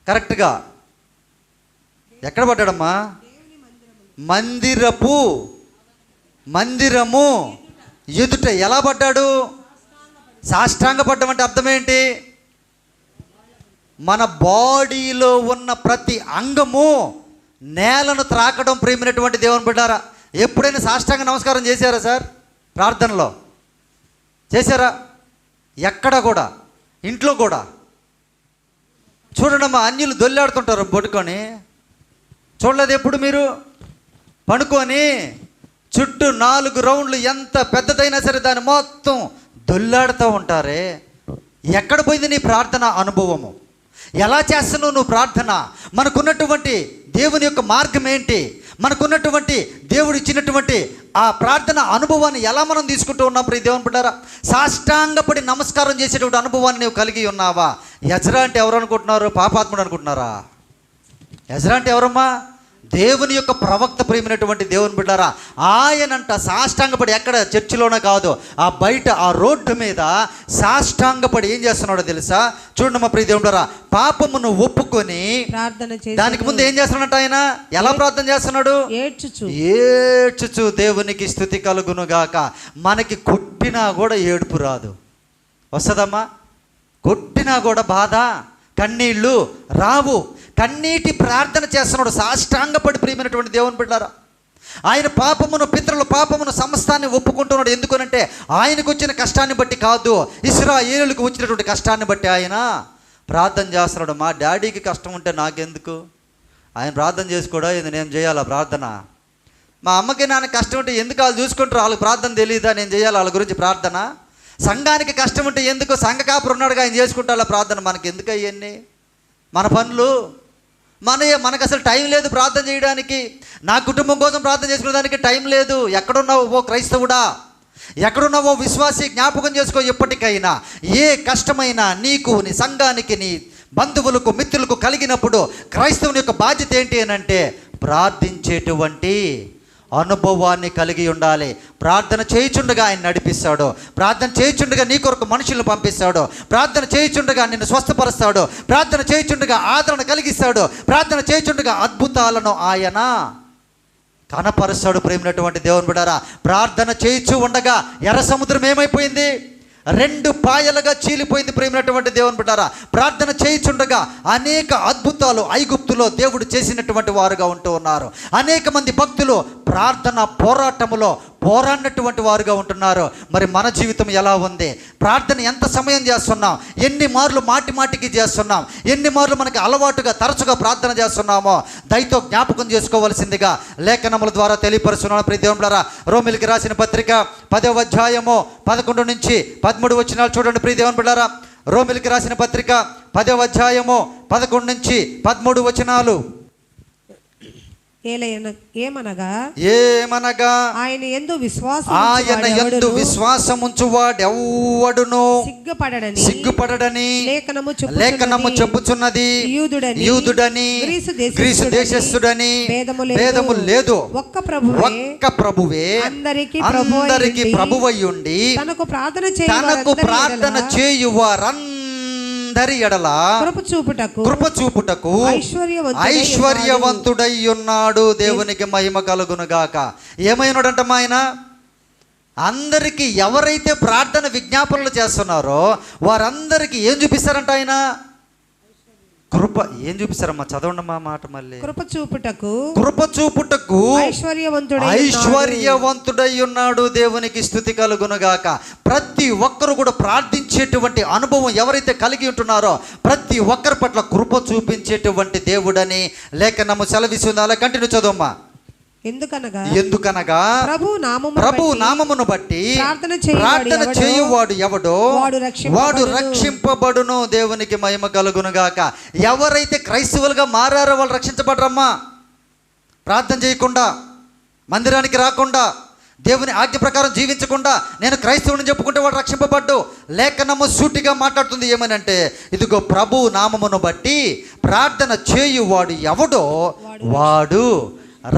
కరెక్ట్గా ఎక్కడ పడ్డాడమ్మా? మందిరము ఎదుట. ఎలా పడ్డాడు? సాష్టాంగ పడ్డం అంటే అర్థం ఏంటి? మన బాడీలో ఉన్న ప్రతి అంగము నేలను త్రాకడం. ప్రేమైనటువంటి దేవుని బిడ్డారా, ఎప్పుడైనా సాష్టాంగ నమస్కారం చేశారా సార్? ప్రార్థనలో చేశారా? ఎక్కడ కూడా, ఇంట్లో కూడా చూడండి అమ్మా, అన్యులు దొల్లాడుతుంటారు పడుకొని. చూడలేదు ఎప్పుడు మీరు? పడుకొని చుట్టూ 4 రౌండ్లు, ఎంత పెద్దదైనా సరే దాన్ని మొత్తం దొల్లాడుతూ ఉంటారే. ఎక్కడ పోయింది నీ ప్రార్థన అనుభవము? ఎలా చేస్తున్నావు నువ్వు ప్రార్థన? మనకున్నటువంటి దేవుని యొక్క మార్గం ఏంటి? మనకున్నటువంటి దేవుడు ఇచ్చినటువంటి ఆ ప్రార్థన అనుభవాన్ని ఎలా మనం తీసుకుంటూ ఉన్నాం? ప్రియ దేవుని బిడ్డలారా, సాష్టాంగపడి నమస్కారం చేసేటువంటి అనుభవాన్ని నువ్వు కలిగి ఉన్నావా? ఎజ్రా అంటే ఎవరు అనుకుంటున్నారు? పాపాత్ముడు అనుకుంటున్నారా? ఎజ్రా అంటే ఎవరమ్మా? దేవుని యొక్క ప్రవక్త ప్రియమైనటువంటి దేవుని బిడ్డారా, ఆయనంట సాష్టాంగపడి, ఎక్కడ చర్చిలోనే కాదు, ఆ బయట ఆ రోడ్డు మీద సాష్టాంగపడి ఏం చేస్తున్నాడో తెలుసా? చూడండి మా ప్రియ దేవుని బిడ్డారా, పాపమును ఒప్పుకొని ప్రార్థన చేసి, దానికి ముందు ఏం చేస్తున్నాడంట ఆయన? ఎలా ప్రార్థన చేస్తున్నాడు? ఏడ్చుచు దేవునికి స్తుతి కలుగును గాక. మనకి కొట్టినా కూడా ఏడుపు రాదు, వస్తుందమ్మా? కొట్టినా కూడా బాధ, కన్నీళ్ళు రావు. కన్నీటి ప్రార్థన చేస్తున్నాడు సాష్టాంగపడి ప్రియమైనటువంటి దేవుని బిడ్డారా. ఆయన పాపమును, పితరుల పాపమును సమస్తాన్ని ఒప్పుకుంటున్నాడు. ఎందుకనంటే ఆయనకు వచ్చిన కష్టాన్ని బట్టి కాదు, ఇశ్రాయేలుకు వచ్చినటువంటి కష్టాన్ని బట్టి ఆయన ప్రార్థన చేస్తున్నాడు. మా డాడీకి కష్టం ఉంటే నాకెందుకు? ఆయన ప్రార్థన చేసుకోడా? ఇది నేను చేయాలా ప్రార్థన? మా అమ్మకి నాన్న కష్టం ఉంటే ఎందుకు వాళ్ళు చూసుకుంటారు? వాళ్ళకి ప్రార్థన తెలియదా? నేను చేయాలి వాళ్ళ గురించి ప్రార్థన? సంఘానికి కష్టం ఉంటే ఎందుకు? సంఘ కాపురు ఉన్నాడుగా, ఆయన చేసుకుంటా ప్రార్థన. మనకి ఎందుకు అవన్నీ? మన పనులు మనకు అసలు టైం లేదు ప్రార్థన చేయడానికి. నా కుటుంబం కోసం ప్రార్థన చేసుకునేదానికి టైం లేదు. ఎక్కడున్నావు ఓ క్రైస్తవుడా? ఎక్కడున్నావో విశ్వాసి, జ్ఞాపకం చేసుకో. ఎప్పటికైనా ఏ కష్టమైనా నీకు, నీ సంఘానికి, నీ బంధువులకు, మిత్రులకు కలిగినప్పుడు క్రైస్తవుని యొక్క బాధ్యత ఏంటి అని అంటే ప్రార్థించేటువంటి అనుభవాన్ని కలిగి ఉండాలి. ప్రార్థన చేయుచుండగా ఆయన నడిపిస్తాడు. ప్రార్థన చేయుచుండగా నీ కొరకు మనుషులను పంపిస్తాడు. ప్రార్థన చేయుచుండగా నిన్ను స్వస్థపరుస్తాడు. ప్రార్థన చేయుచుండగా ఆదరణ కలిగిస్తాడు. ప్రార్థన చేయుచుండగా అద్భుతాలను ఆయన కనపరుస్తాడు. ప్రేమైనటువంటి దేవుని బిడ్డారా, ప్రార్థన చేయుచు ఉండగా ఎర్ర సముద్రం ఏమైపోయింది? 2 పాయలుగా చీలిపోయింది. ప్రేమైనటువంటి దేవుని బిడ్డారా, ప్రార్థన చేయుచుండగా అనేక అద్భుతాలు ఐగుప్తులో దేవుడు చేసినటువంటి వారుగా ఉంటూ ఉన్నారు. అనేక మంది భక్తులు ప్రార్థన పోరాటములో పోరాడినటువంటి వారుగా ఉంటున్నారు. మరి మన జీవితం ఎలా ఉంది? ప్రార్థన ఎంత సమయం చేస్తున్నాం? ఎన్ని మార్లు మాటికి చేస్తున్నాం? ఎన్ని మార్లు మనకి అలవాటుగా తరచుగా ప్రార్థన చేస్తున్నామో దయతో జ్ఞాపకం చేసుకోవలసిందిగా లేఖనముల ద్వారా తెలియపరుస్తున్నాను. ప్రియ దేవుని బిడ్డలారా, రోమీయులకు రాసిన పత్రిక 10వ అధ్యాయము 11 నుంచి 13 వచనాలు చూడండి. ప్రియ దేవుని బిడ్డలారా, రోమీయులకు రాసిన పత్రిక 10వ అధ్యాయము 11 నుంచి 13 వచనాలు. ఏమనగా ఆయన యందు విశ్వాసముంచువాడెవ్వడును సిగ్గుపడడని లేఖనము చెప్పుచున్నది. యూదుడని గ్రీసు దేశస్థుడని భేదము లేదు, ఒక్క ప్రభువే అందరికి ప్రభువయ్యుండి తనకు ప్రార్థన చేయువారందరి ఎడల కృప చూపుటకు ఐశ్వర్యవంతుడై ఉన్నాడు. దేవునికి మహిమ కలుగును గాక. ఏమైనాడంటమ్మా ఆయన? అందరికీ ఎవరైతే ప్రార్థన విజ్ఞాపనలు చేస్తున్నారో వారందరికీ ఏం చూపిస్తారంట ఆయన? కృప. ఏం చూపిస్తారమ్మా? చదవండమ్మా మాట మళ్ళీ. కృప చూపుటకు ఐశ్వర్యవంతుడై ఉన్నాడు. దేవునికి స్తుతి కలుగును గాక. ప్రతి ఒక్కరు కూడా ప్రార్థించేటువంటి అనుభవం ఎవరైతే కలిగి ఉంటున్నారో ప్రతి ఒక్కరి పట్ల కృప చూపించేటువంటి దేవుడని లేఖనము సెలవిస్తుంది. అలా కంటిన్యూ చదవమ్మా. ఎందుకనగా ప్రభు నామమును బట్టి ప్రార్థన చేయువాడు ఎవడో వాడు రక్షింపబడును. దేవునికి మహిమ కలుగును గాక. ఎవరైతే క్రైస్తవులుగా మారారో వాళ్ళు రక్షించబడరమ్మా. ప్రార్థన చేయకుండా, మందిరానికి రాకుండా, దేవుని ఆజ్ఞ ప్రకారం జీవించకుండా నేను క్రైస్తవుని చెప్పుకుంటే వాడు రక్షింపబడ్డు. లేఖనము సూటిగా మాట్లాడుతుంది. ఏమనంటే ఇదిగో ప్రభు నామమును బట్టి ప్రార్థన చేయువాడు ఎవడో వాడు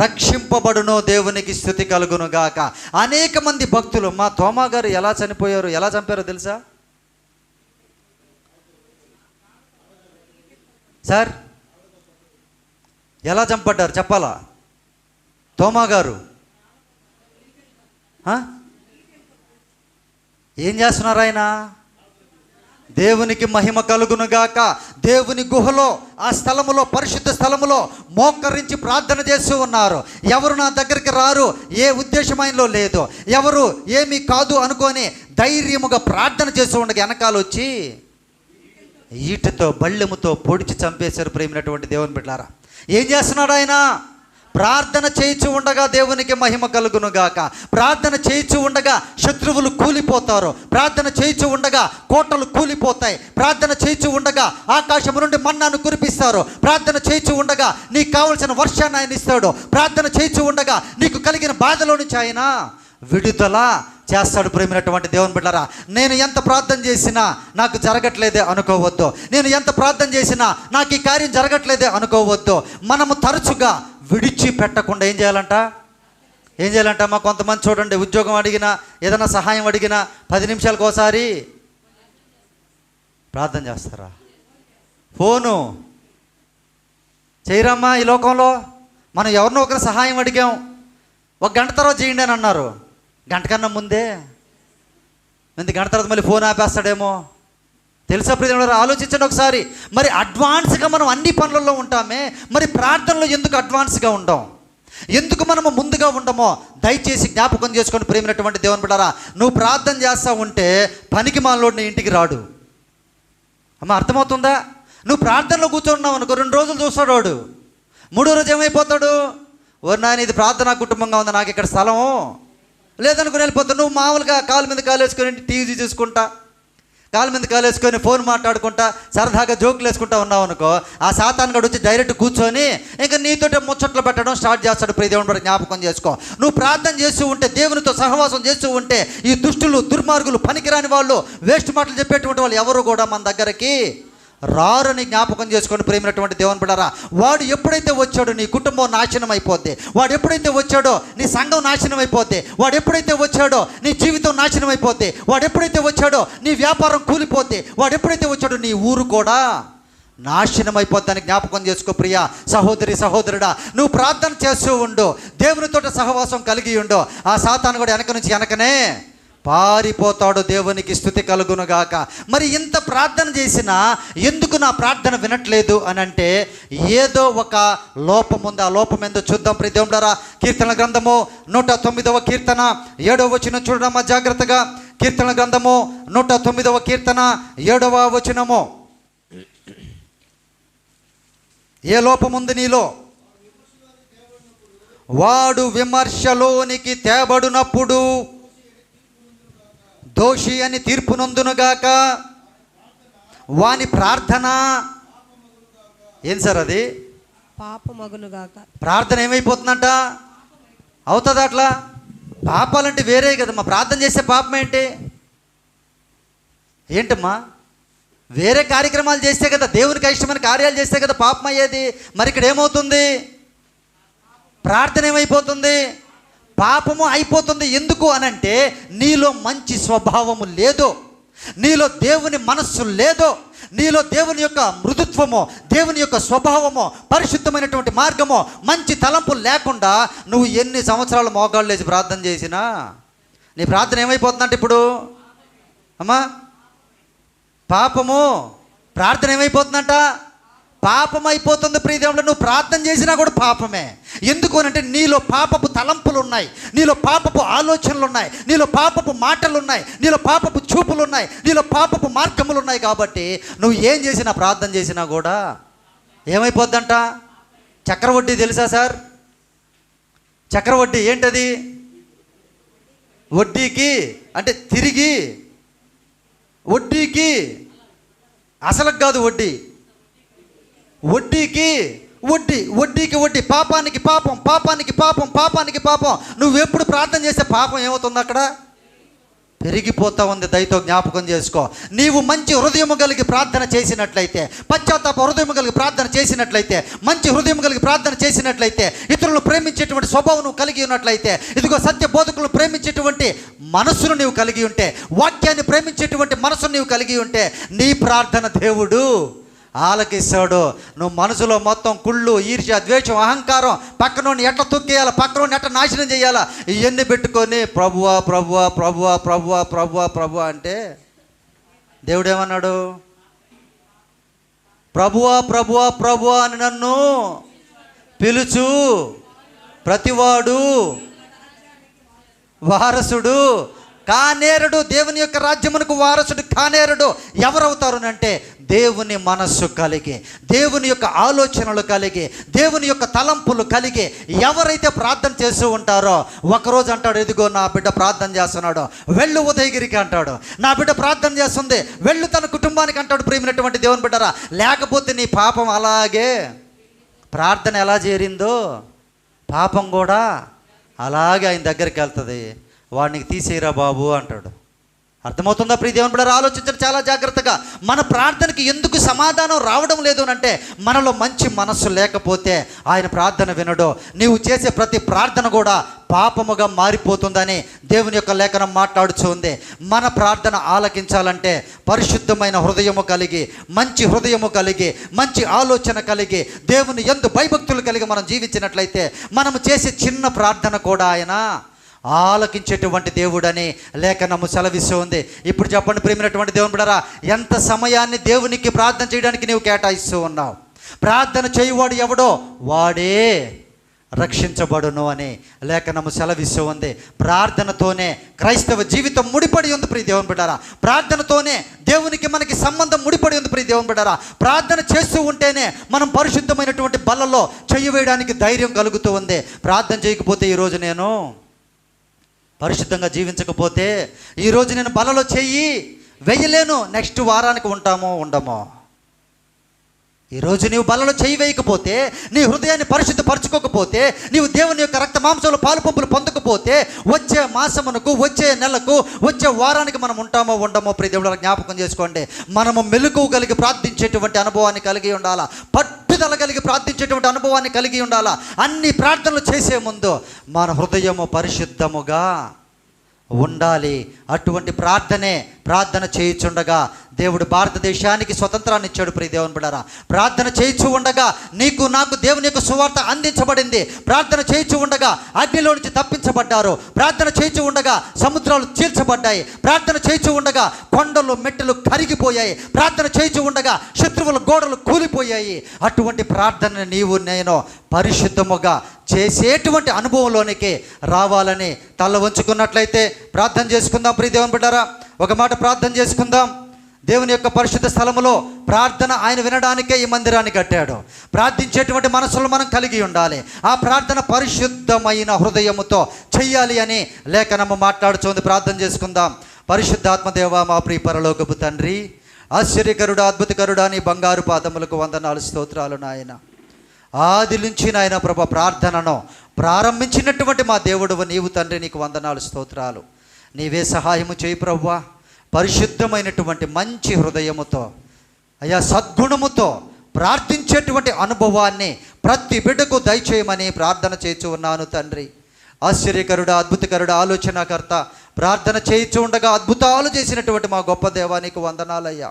రక్షింపబడును. దేవునికి స్తుతి కలుగును గాక. అనేక మంది భక్తులు, మా తోమా గారు ఎలా చనిపోయారు, ఎలా చంపారో తెలుసా సార్? ఎలా చంపడ్డారు చెప్పాలా? తోమా గారు ఏం చేస్తున్నారు ఆయన? దేవునికి మహిమ కలుగును గాక. దేవుని గుహలో, ఆ స్థలములో, పరిశుద్ధ స్థలములో మోకరించి ప్రార్థన చేస్తూ ఉన్నారు. ఎవరు నా దగ్గరికి రారు, ఏ ఉద్దేశమైనలో లేదు, ఎవరు ఏమీ కాదు అనుకొని ధైర్యముగా ప్రార్థన చేస్తూ ఉండగా వెనకాల వచ్చి ఈటతో బళ్ళెముతో పొడిచి చంపేశారు. ప్రేమైనటువంటి దేవుని బిడ్డలారా, ఏం చేస్తున్నాడు ఆయన? ప్రార్థన చేయించు ఉండగా దేవునికి మహిమ కలుగును గాక. ప్రార్థన చేయించు ఉండగా శత్రువులు కూలిపోతారు. ప్రార్థన చేయించు ఉండగా కోటలు కూలిపోతాయి. ప్రార్థన చేయించు ఉండగా ఆకాశం నుండి మన్నాను కురిపిస్తారు. ప్రార్థన చేయించు ఉండగా నీకు కావలసిన వర్షాన్ని ఆయన ఇస్తాడు. ప్రార్థన చేయించు ఉండగా నీకు కలిగిన బాధలో నుంచి ఆయన విడుదల చేస్తాడు. ప్రేమైనటువంటి దేవుని బిడ్డలారా, నేను ఎంత ప్రార్థన చేసినా నాకు జరగట్లేదే అనుకోవద్దు. నేను ఎంత ప్రార్థన చేసినా నాకు ఈ కార్యం జరగట్లేదే అనుకోవద్దు. మనము తరచుగా విడిచిపెట్టకుండా ఏం చేయాలంట మా కొంతమంది చూడండి, ఉద్యోగం అడిగినా ఏదైనా సహాయం అడిగినా 10 నిమిషాలకు ఒకసారి ప్రార్థన చేస్తారా? ఫోను చేయరమ్మా. ఈ లోకంలో మనం ఎవరినో ఒకరు సహాయం అడిగాం, 1 గంట తర్వాత చేయండి అని అన్నారు. గంట కన్నా ముందే గంట తర్వాత మళ్ళీ ఫోన్ ఆపేస్తాడేమో. తెలుసా ప్రియమైన ఆలోచించండి ఒకసారి. మరి అడ్వాన్స్గా మనం అన్ని పనులలో ఉంటామే, మరి ప్రార్థనలో ఎందుకు అడ్వాన్స్గా ఉండం? ఎందుకు మనము ముందుగా ఉండమో దయచేసి జ్ఞాపకం చేసుకొని ప్రేమైనటువంటి దేవుని బిడ్డలారా, నువ్వు ప్రార్థన చేస్తూ ఉంటే పనికి మాలోడు నీ ఇంటికి రాడు. అమ్మ అర్థమవుతుందా? నువ్వు ప్రార్థనలో కూర్చున్నావు అనుకో, 2 రోజులు చూస్తాడు వాడు, 3వ రోజు ఏమైపోతాడు? ఓ నాయన ఇది ప్రార్థనా కుటుంబంగా ఉంది, నాకు ఇక్కడ స్థలం లేదనుకుని వెళ్ళిపోతావు. నువ్వు మామూలుగా కాలు మీద కాలు వేసుకొని టీవీ చూసుకుంటా, కాలు మీద కాలు వేసుకొని ఫోన్ మాట్లాడుకుంటా, సరదాగా జోకులు వేసుకుంటా ఉన్నావు అనుకో, ఆ సాతాను గడు వచ్చి డైరెక్ట్ కూర్చొని ఇంకా నీతోటే ముచ్చట్లు పెట్టడం స్టార్ట్ చేస్తాడు. ప్రియ దేవుని బిడ్డ జ్ఞాపకం చేసుకో. నువ్వు ప్రార్థన చేస్తూ ఉంటే, దేవునితో సహవాసం చేస్తూ ఉంటే, ఈ దుష్టులు, దుర్మార్గులు, పనికిరాని వాళ్ళు, వేస్ట్ మాటలు చెప్పేటువంటి వాళ్ళు ఎవరు కూడా మన దగ్గరికి రారని జ్ఞాపకం చేసుకొని ప్రేమైనటువంటి దేవుని బిడ్డలారా, వాడు ఎప్పుడైతే వచ్చాడో నీ కుటుంబం నాశనం అయిపోద్ది. వాడు ఎప్పుడైతే వచ్చాడో నీ సంఘం నాశనం అయిపోద్ది. వాడు ఎప్పుడైతే వచ్చాడో నీ జీవితం నాశనం అయిపోద్ది. వాడు ఎప్పుడైతే వచ్చాడో నీ వ్యాపారం కూలిపోద్ది. వాడు ఎప్పుడైతే వచ్చాడో నీ ఊరు కూడా నాశనం అయిపోద్దని జ్ఞాపకం చేసుకో. ప్రియ సహోదరి, సహోదరుడా, నువ్వు ప్రార్థన చేస్తూ ఉండు, దేవునితో సహవాసం కలిగి ఉండు. ఆ సాతాను కూడా వెనక నుంచి వెనకనే పారిపోతాడు. దేవునికి స్తుతి కలుగునుగాక. మరి ఇంత ప్రార్థన చేసినా ఎందుకు నా ప్రార్థన వినట్లేదు అని అంటే ఏదో ఒక లోపం ఉంది. ఆ లోపం ఏందో చూద్దాం. ప్రియ దేవుని బిడ్డలారా, కీర్తన గ్రంథము 109వ కీర్తన 7వ వచనం చూడమ్మా జాగ్రత్తగా. కీర్తన గ్రంథము 109వ కీర్తన 7వ వచనము. ఏ లోపం ఉంది నీలో? వాడు విమర్శలోనికి తేబడినప్పుడు దోషి అని తీర్పు నొందునుగాక. వాని ప్రార్థన ఏం సార్ అది? పాపమగునుగాక. ప్రార్థన ఏమైపోతుందంట? అవుతుందా అట్లా? పాపాలంటే వేరే కదమ్మా. ప్రార్థన చేసే పాపం ఏంటమ్మా? వేరే కార్యక్రమాలు చేస్తే కదా, దేవునికి ఇష్టమైన కార్యాలు చేస్తే కదా పాపం అయ్యేది. మరి ఇక్కడ ఏమవుతుంది? ప్రార్థన ఏమైపోతుంది? పాపము అయిపోతుంది. ఎందుకు అనంటే నీలో మంచి స్వభావము లేదు, నీలో దేవుని మనస్సు లేదు, నీలో దేవుని యొక్క మృదుత్వము, దేవుని యొక్క స్వభావము, పరిశుద్ధమైనటువంటి మార్గము, మంచి తలంపులు లేకుండా నువ్వు ఎన్ని సంవత్సరాలు మోకాళ్ళు వేసి ప్రార్థన చేసినా నీ ప్రార్థన ఏమైపోతుందంటే ఇప్పుడు అమ్మా పాపము ప్రార్థన ఏమైపోతుందంట? పాపం అయిపోతుంది. ప్రియదేవుడు, నువ్వు ప్రార్థన చేసినా కూడా పాపమే. ఎందుకు అంటే నీలో పాపపు తలంపులు ఉన్నాయి, నీలో పాపపు ఆలోచనలు ఉన్నాయి, నీలో పాపపు మాటలు ఉన్నాయి, నీలో పాపపు చూపులు ఉన్నాయి, నీలో పాపపు మార్గములు ఉన్నాయి. కాబట్టి నువ్వు ఏం చేసినా, ప్రార్థన చేసినా కూడా ఏమైపోద్దంట? చక్రవడ్డీ తెలుసా సార్? చక్రవడ్డీ ఏంటది? వడ్డీకి అంటే తిరిగి, వడ్డీకి అసలుకు కాదు, వడ్డీకి వడ్డీ, వడ్డీకి వడ్డీ, పాపానికి పాపం, పాపానికి పాపం, పాపానికి పాపం. నువ్వు ఎప్పుడు ప్రార్థన చేస్తే పాపం ఏమవుతుంది? అక్కడ పెరిగిపోతా ఉంది. దయతో జ్ఞాపకం చేసుకో. నీవు మంచి హృదయము కలిగి ప్రార్థన చేసినట్లయితే, పశ్చాత్తాప హృదయం కలిగి ప్రార్థన చేసినట్లయితే, మంచి హృదయం కలిగి ప్రార్థన చేసినట్లయితే, ఇతరులను ప్రేమించేటువంటి స్వభావం నువ్వు కలిగి ఉన్నట్లయితే, ఇదిగో సత్య బోధకులను ప్రేమించేటువంటి మనస్సును నీవు కలిగి ఉంటే, వాక్యాన్ని ప్రేమించేటువంటి మనస్సును నీవు కలిగి ఉంటే, నీ ప్రార్థన దేవుడు ఆలకిస్తాడు. నువ్వు మనసులో మొత్తం కుళ్ళు, ఈర్ష్య, ద్వేషం, అహంకారం, పక్కనోని ఎట్లా తొక్కేయాలా, పక్కనోని ఎట్లా నాశనం చేయాలా, ఇవన్నీ పెట్టుకొని ప్రభువా ప్రభువా ప్రభువా ప్రభువా ప్రభువా ప్రభువా అంటే దేవుడు ఏమన్నాడు? ప్రభువా ప్రభువా ప్రభువా అని నన్ను పిలుచు ప్రతివాడు వారసుడు కానేరడు, దేవుని యొక్క రాజ్యమునకు వారసుడు కానేరడు. ఎవరవుతారు అంటే దేవుని మనస్సు కలిగి, దేవుని యొక్క ఆలోచనలు కలిగి, దేవుని యొక్క తలంపులు కలిగి ఎవరైతే ప్రార్థన చేస్తూ ఉంటారో, ఒకరోజు అంటాడు, ఇదిగో నా బిడ్డ ప్రార్థన చేస్తున్నాడు, వెళ్ళు ఉదయగిరికి అంటాడు. నా బిడ్డ ప్రార్థన చేస్తుంది, వెళ్ళు తన కుటుంబానికి అంటాడు. ప్రేమైనటువంటి దేవుని బిడ్డరా, లేకపోతే నీ పాపం అలాగే, ప్రార్థన ఎలా చేరిందో పాపం కూడా అలాగే ఆయన దగ్గరికి వెళ్తుంది. వాడిని తీసేయరా బాబు అంటాడు. అర్థమవుతుందా ప్రియ దేవుని బిడ్డలారా? ఆలోచించండి చాలా జాగ్రత్తగా. మన ప్రార్థనకి ఎందుకు ఎందుకు సమాధానం రావడం లేదు అంటే మనలో మంచి మనస్సు లేకపోతే ఆయన ప్రార్థన వినడు. నీవు చేసే ప్రతి ప్రార్థన కూడా పాపముగా మారిపోతుందని దేవుని యొక్క లేఖనం మాట్లాడుతుంది. మన ప్రార్థన ఆలకించాలంటే పరిశుద్ధమైన హృదయము కలిగి, మంచి హృదయము కలిగి, మంచి ఆలోచన కలిగి, దేవుని యందు భయభక్తులు కలిగి మనం జీవించినట్లయితే మనము చేసే చిన్న ప్రార్థన కూడా ఆయన ఆలకించేటువంటి దేవుడని లేఖనము సెలవిస్తుంది. ఇప్పుడు చెప్పండి ప్రియమైనటువంటి దేవుని బిడ్డలారా, ఎంత సమయాన్ని దేవునికి ప్రార్థన చేయడానికి నీవు కేటాయిస్తూ ఉన్నావు? ప్రార్థన చేయువాడు ఎవడో వాడే రక్షించబడును అని లేఖనము సెలవిస్తూ ఉంది. ప్రార్థనతోనే క్రైస్తవ జీవితం ముడిపడి ఉంది ప్రియ దేవుని బిడ్డలారా. ప్రార్థనతోనే దేవునికి మనకి సంబంధం ముడిపడి ఉంది ప్రియ దేవుని బిడ్డలారా. ప్రార్థన చేస్తూ ఉంటేనే మనం పరిశుద్ధమైనటువంటి బలలో చెయ్యి వేయడానికి ధైర్యం కలుగుతూ ఉంది. ప్రార్థన చేయకపోతే ఈరోజు నేను పరిశుద్ధంగా జీవించకపోతే ఈరోజు నేను బలలో చెయ్యి వేయలేను. నెక్స్ట్ వారానికి ఉంటామో ఉండమో. ఈరోజు నీవు బలలో చెయ్యి వేయకపోతే, నీ హృదయాన్ని పరిశుద్ధపరచుకోకపోతే, నీవు దేవుని యొక్క రక్త మాంసంలో పాలు పంపులు పొందకపోతే వచ్చే మాసమునకు, వచ్చే నెలకు, వచ్చే వారానికి మనం ఉంటామో ఉండమో ప్రియ దేవుడు జ్ఞాపకం చేసుకోండి. మనము మెలకువ కలిగి ప్రార్థించేటువంటి అనుభవాన్ని కలిగి ఉండాలా. పట్టుదల కలిగి ప్రార్థించేటువంటి అనుభవాన్ని కలిగి ఉండాలా. అన్ని ప్రార్థనలు చేసే ముందు మన హృదయము పరిశుద్ధముగా ఉండాలి. అటువంటి ప్రార్థన చేయుచుండగా దేవుడు భారతదేశానికి స్వతంత్రాన్ని ఇచ్చాడు ప్రియ దేవుని బిడ్డలారా. ప్రార్థన చేయించు ఉండగా నీకు నాకు దేవుని యొక్క సువార్త అందించబడింది. ప్రార్థన చేయించు ఉండగా అగ్నిలో నుంచి తప్పించబడ్డారు. ప్రార్థన చేయించు ఉండగా సముద్రాలు చీల్చబడ్డాయి. ప్రార్థన చేయించు ఉండగా కొండలు మెట్టలు కరిగిపోయాయి. ప్రార్థన చేయించు ఉండగా శత్రువుల గోడలు కూలిపోయాయి. అటువంటి ప్రార్థన నీవు నేను పరిశుద్ధముగా చేసేటువంటి అనుభవంలోనికి రావాలని తల వంచుకున్నట్లయితే ప్రార్థన చేసుకుందాం ప్రియ దేవుని బిడ్డలారా. ఒక మాట ప్రార్థన చేసుకుందాం. దేవుని యొక్క పరిశుద్ధ స్థలములో ప్రార్థన ఆయన వినడానికే ఈ మందిరాన్ని కట్టాడు. ప్రార్థించేటువంటి మనసులు మనం కలిగి ఉండాలి. ఆ ప్రార్థన పరిశుద్ధమైన హృదయముతో చెయ్యాలి అని లేఖనము మాట్లాడుచుంది. ప్రార్థన చేసుకుందాం. పరిశుద్ధాత్మదేవ, మా ప్రియ పరలోకపు తండ్రి, ఆశ్చర్యకరుడా, అద్భుతకరుడా, నీ బంగారు పాదములకు వందనాలు, స్తోత్రాలు నాయన. ఆది నుంచి నాయన ప్రభ ప్రార్థనను ప్రారంభించినటువంటి మా దేవుడు నీవు తండ్రి, నీకు వందనాలు, స్తోత్రాలు. నీవే సహాయము చేయి ప్రభువా. పరిశుద్ధమైనటువంటి మంచి హృదయముతో, అయా సద్గుణముతో ప్రార్థించేటువంటి అనుభవాన్ని ప్రతి బిడ్డకు దయచేయమని ప్రార్థన చేయించు ఉన్నాను తండ్రి. ఆశ్చర్యకరుడా, అద్భుతకరుడా, ఆలోచనకర్త, ప్రార్థన చేయించు ఉండగా అద్భుతాలు చేసినటువంటి మా గొప్ప దేవానికి వందనాలయ్యా.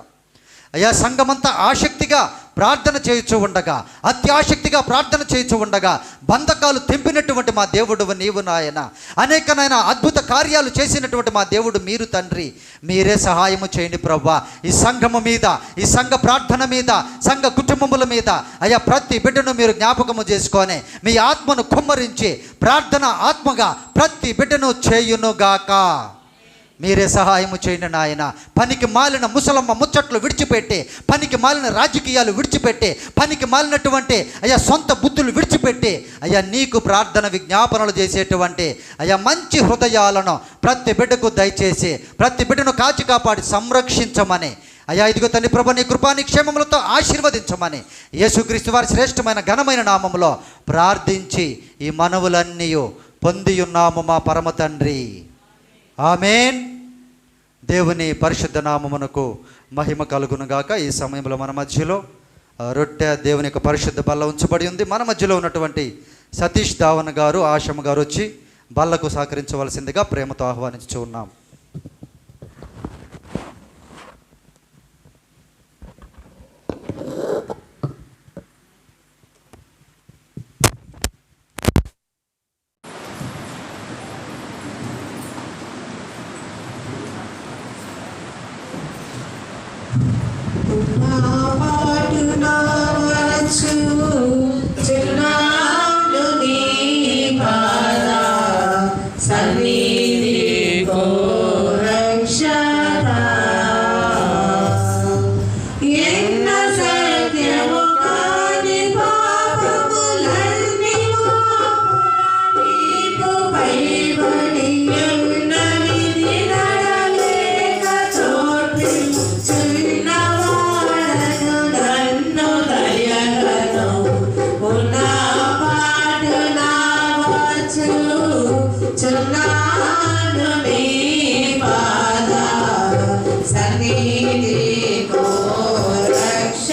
అయ్యా సంఘమంతా ఆసక్తిగా ప్రార్థన చేయించు ఉండగా, అత్యాసక్తిగా ప్రార్థన చేయించు ఉండగా బంధకాలు తెంపినటువంటి మా దేవుడు నీవు నాయన. అనేకనైన అద్భుత కార్యాలు చేసినటువంటి మా దేవుడు మీరు తండ్రి. మీరే సహాయము చేయండి ప్రభువా. ఈ సంఘము మీద, ఈ సంఘ ప్రార్థన మీద, సంఘ కుటుంబముల మీద అయ్యా ప్రతి బిడ్డను మీరు జ్ఞాపకము చేసుకొని మీ ఆత్మను కుమ్మరించి ప్రార్థన ఆత్మగా ప్రతి బిడ్డను చేయునుగాక. మీరే సహాయము చేయండి నాయన. పనికి మాలిన ముసలమ్మ ముచ్చట్లు విడిచిపెట్టి, పనికి మాలిన రాజకీయాలు విడిచిపెట్టి, పనికి మాలినటువంటి అయ్యా సొంత బుద్ధులు విడిచిపెట్టి అయ్యా నీకు ప్రార్థన విజ్ఞాపనలు చేసేటువంటి అయ్యా మంచి హృదయాలను ప్రతి బిడ్డకు దయచేసి ప్రతి బిడ్డను కాచి కాపాడి సంరక్షించమని అయ్యా ఇదిగో తండ్రి ప్రభు నీ కృపాని క్షేమములతో ఆశీర్వదించమని యేసుక్రీస్తు వారి శ్రేష్టమైన ఘనమైన నామములో ప్రార్థించి ఈ మనవులన్నీ పొంది ఉన్నాము మా పరమ తండ్రి. ఆమేన్. దేవుని పరిశుద్ధ నామమునకు మహిమ కలుగునుగాక. ఈ సమయంలో మన మధ్యలో రొట్టె దేవుని యొక్క పరిశుద్ధ బల్ల ఉంచబడి ఉంది. మన మధ్యలో ఉన్నటువంటి సతీష్ దావన్ గారు, ఆశమ్మ గారు వచ్చి బల్లకు సహకరించవలసిందిగా ప్రేమతో ఆహ్వానించు ఉన్నాం. సన్నిధి కో రక్ష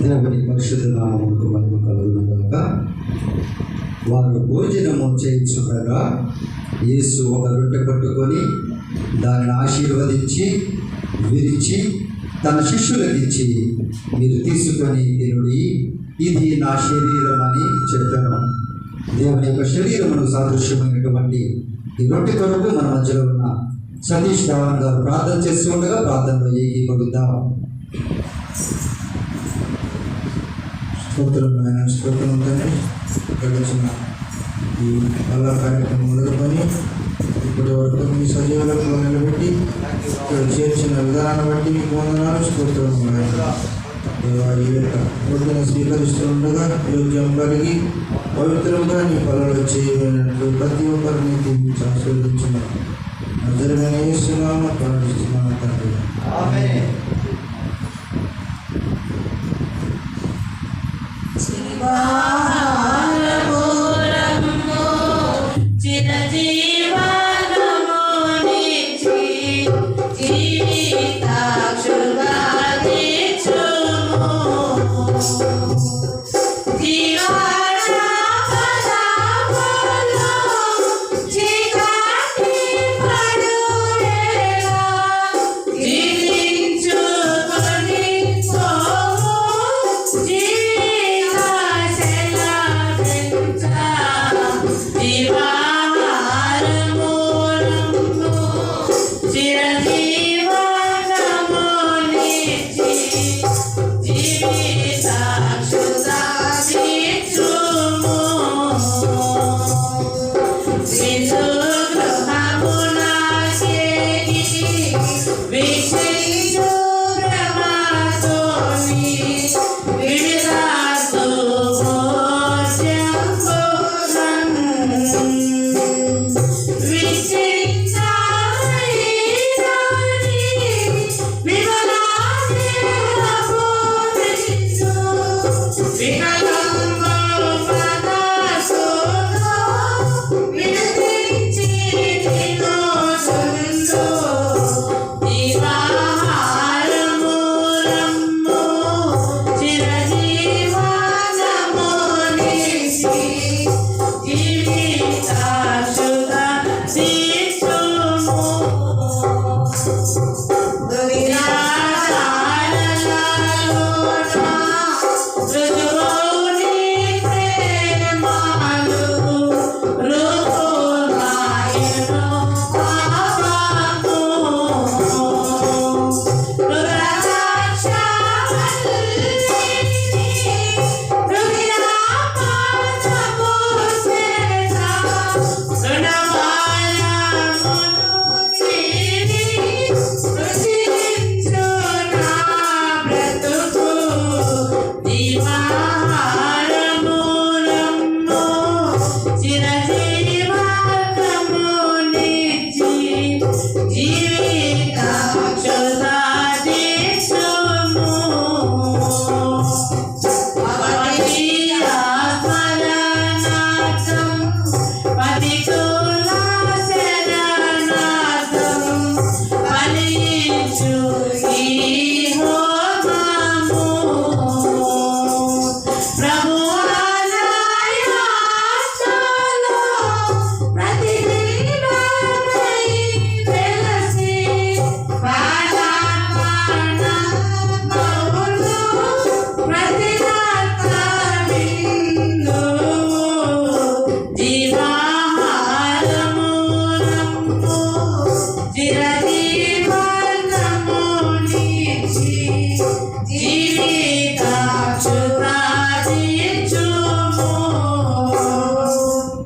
దేవుని పరిశుద్ధ నామమునకు మహిమ కలుగును గాక. వారు భోజనము చేయించుండగా యేసు ఒక రొట్టె పట్టుకొని దానిని ఆశీర్వదించి విరిచి తన శిష్యులకు ఇచ్చి, మీరు తీసుకొని తినుడి, ఇది నా శరీరం అని చెప్పాను. దేవుని యొక్క శరీరమును సాదృశ్యమైనటువంటి ఈ రొట్టె కొరకు మన మధ్యలో ఉన్న సతీష్ ధవన్ గారు ప్రార్థన చేస్తూ ఉండగా ప్రార్థనలో ఏకీభవిద్దాం. స్తోత్రం నాయన, స్తోత్రం తండ్రి. గడిచిన ఈ అలా కార్యక్రమం మొదలుకొని ఇప్పటి వరకు మీ సజీవులకు నిలబెట్టి ఇక్కడ చేర్చిన విధానాన్ని బట్టి మీకు వందనాలు, స్తోత్రం నాయన. ఈ యొక్క రోజున స్వీకరిస్తూ ఉండగా యోగ్యం కలిగి పవిత్రంగా నీ పనులు చేయబడినట్లు ప్రతి ఒక్కరిని దీవించి ఆశీర్వదించిన నజరుడైన యేసునామమున ప్రార్థిస్తున్నాను తండ్రి. ఆమేన్.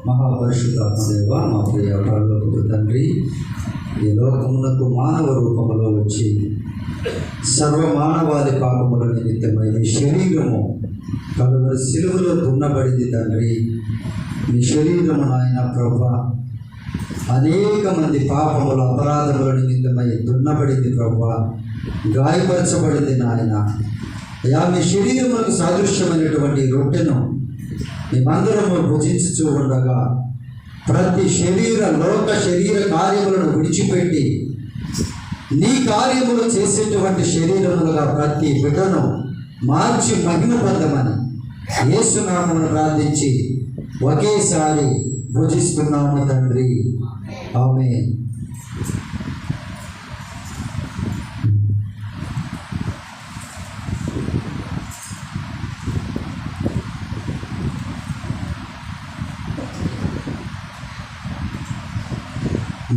మహాపరిశుద్ధాత్మదేవ, మా ప్రియ పరలోకపు తండ్రి, ఈ లోకమునకు మానవ రూపములో వచ్చి సర్వ మానవాళి పాపముల నిమిత్తమై నీ శరీరము కలువరి సిలువలో దున్నబడింది తండ్రి. నీ శరీరము నాయన ప్రభా అనేక మంది పాపముల అపరాధముల నిమిత్తమై దున్నబడింది ప్రభా, గాయపరచబడింది నాయన. అయా మీ శరీరములకు సాదృశ్యమైనటువంటి రొట్టెను మేమందరము భుజించుచూ ఉండగా ప్రతి లోక శరీర కార్యములను విడిచిపెట్టి నీ కార్యములు చేసేటువంటి శరీరములుగా ప్రతి బిడ్డను మార్చి మహిమ పొందమని యేసునామమును ప్రార్థించి ఒకేసారి భుజిస్తున్నాము తండ్రి. ఆమేన్.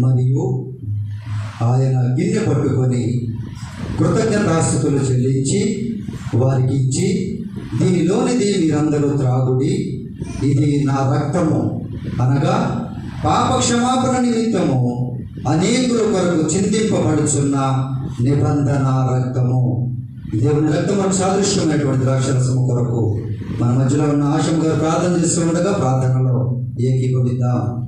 మరియు ఆయన గిన్నె పట్టుకొని కృతజ్ఞతాస్తుతులు చెల్లించి వారికి ఇచ్చి, దీనిలోనిది మీరందరూ త్రాగుడి, ఇది నా రక్తము, అనగా పాప క్షమాపణ నిమిత్తము అనేకుల కొరకు చిందింపబడుచున్న నిబంధన రక్తము. దేవుని రక్తము సాదృశ్యమైనటువంటి ద్రాక్షరసము కొరకు మన మధ్యలో ఉన్న ఆశం గారు ప్రార్థన చేస్తూ ఉండగా ప్రార్థనలో ఏకీభవిద్దాం.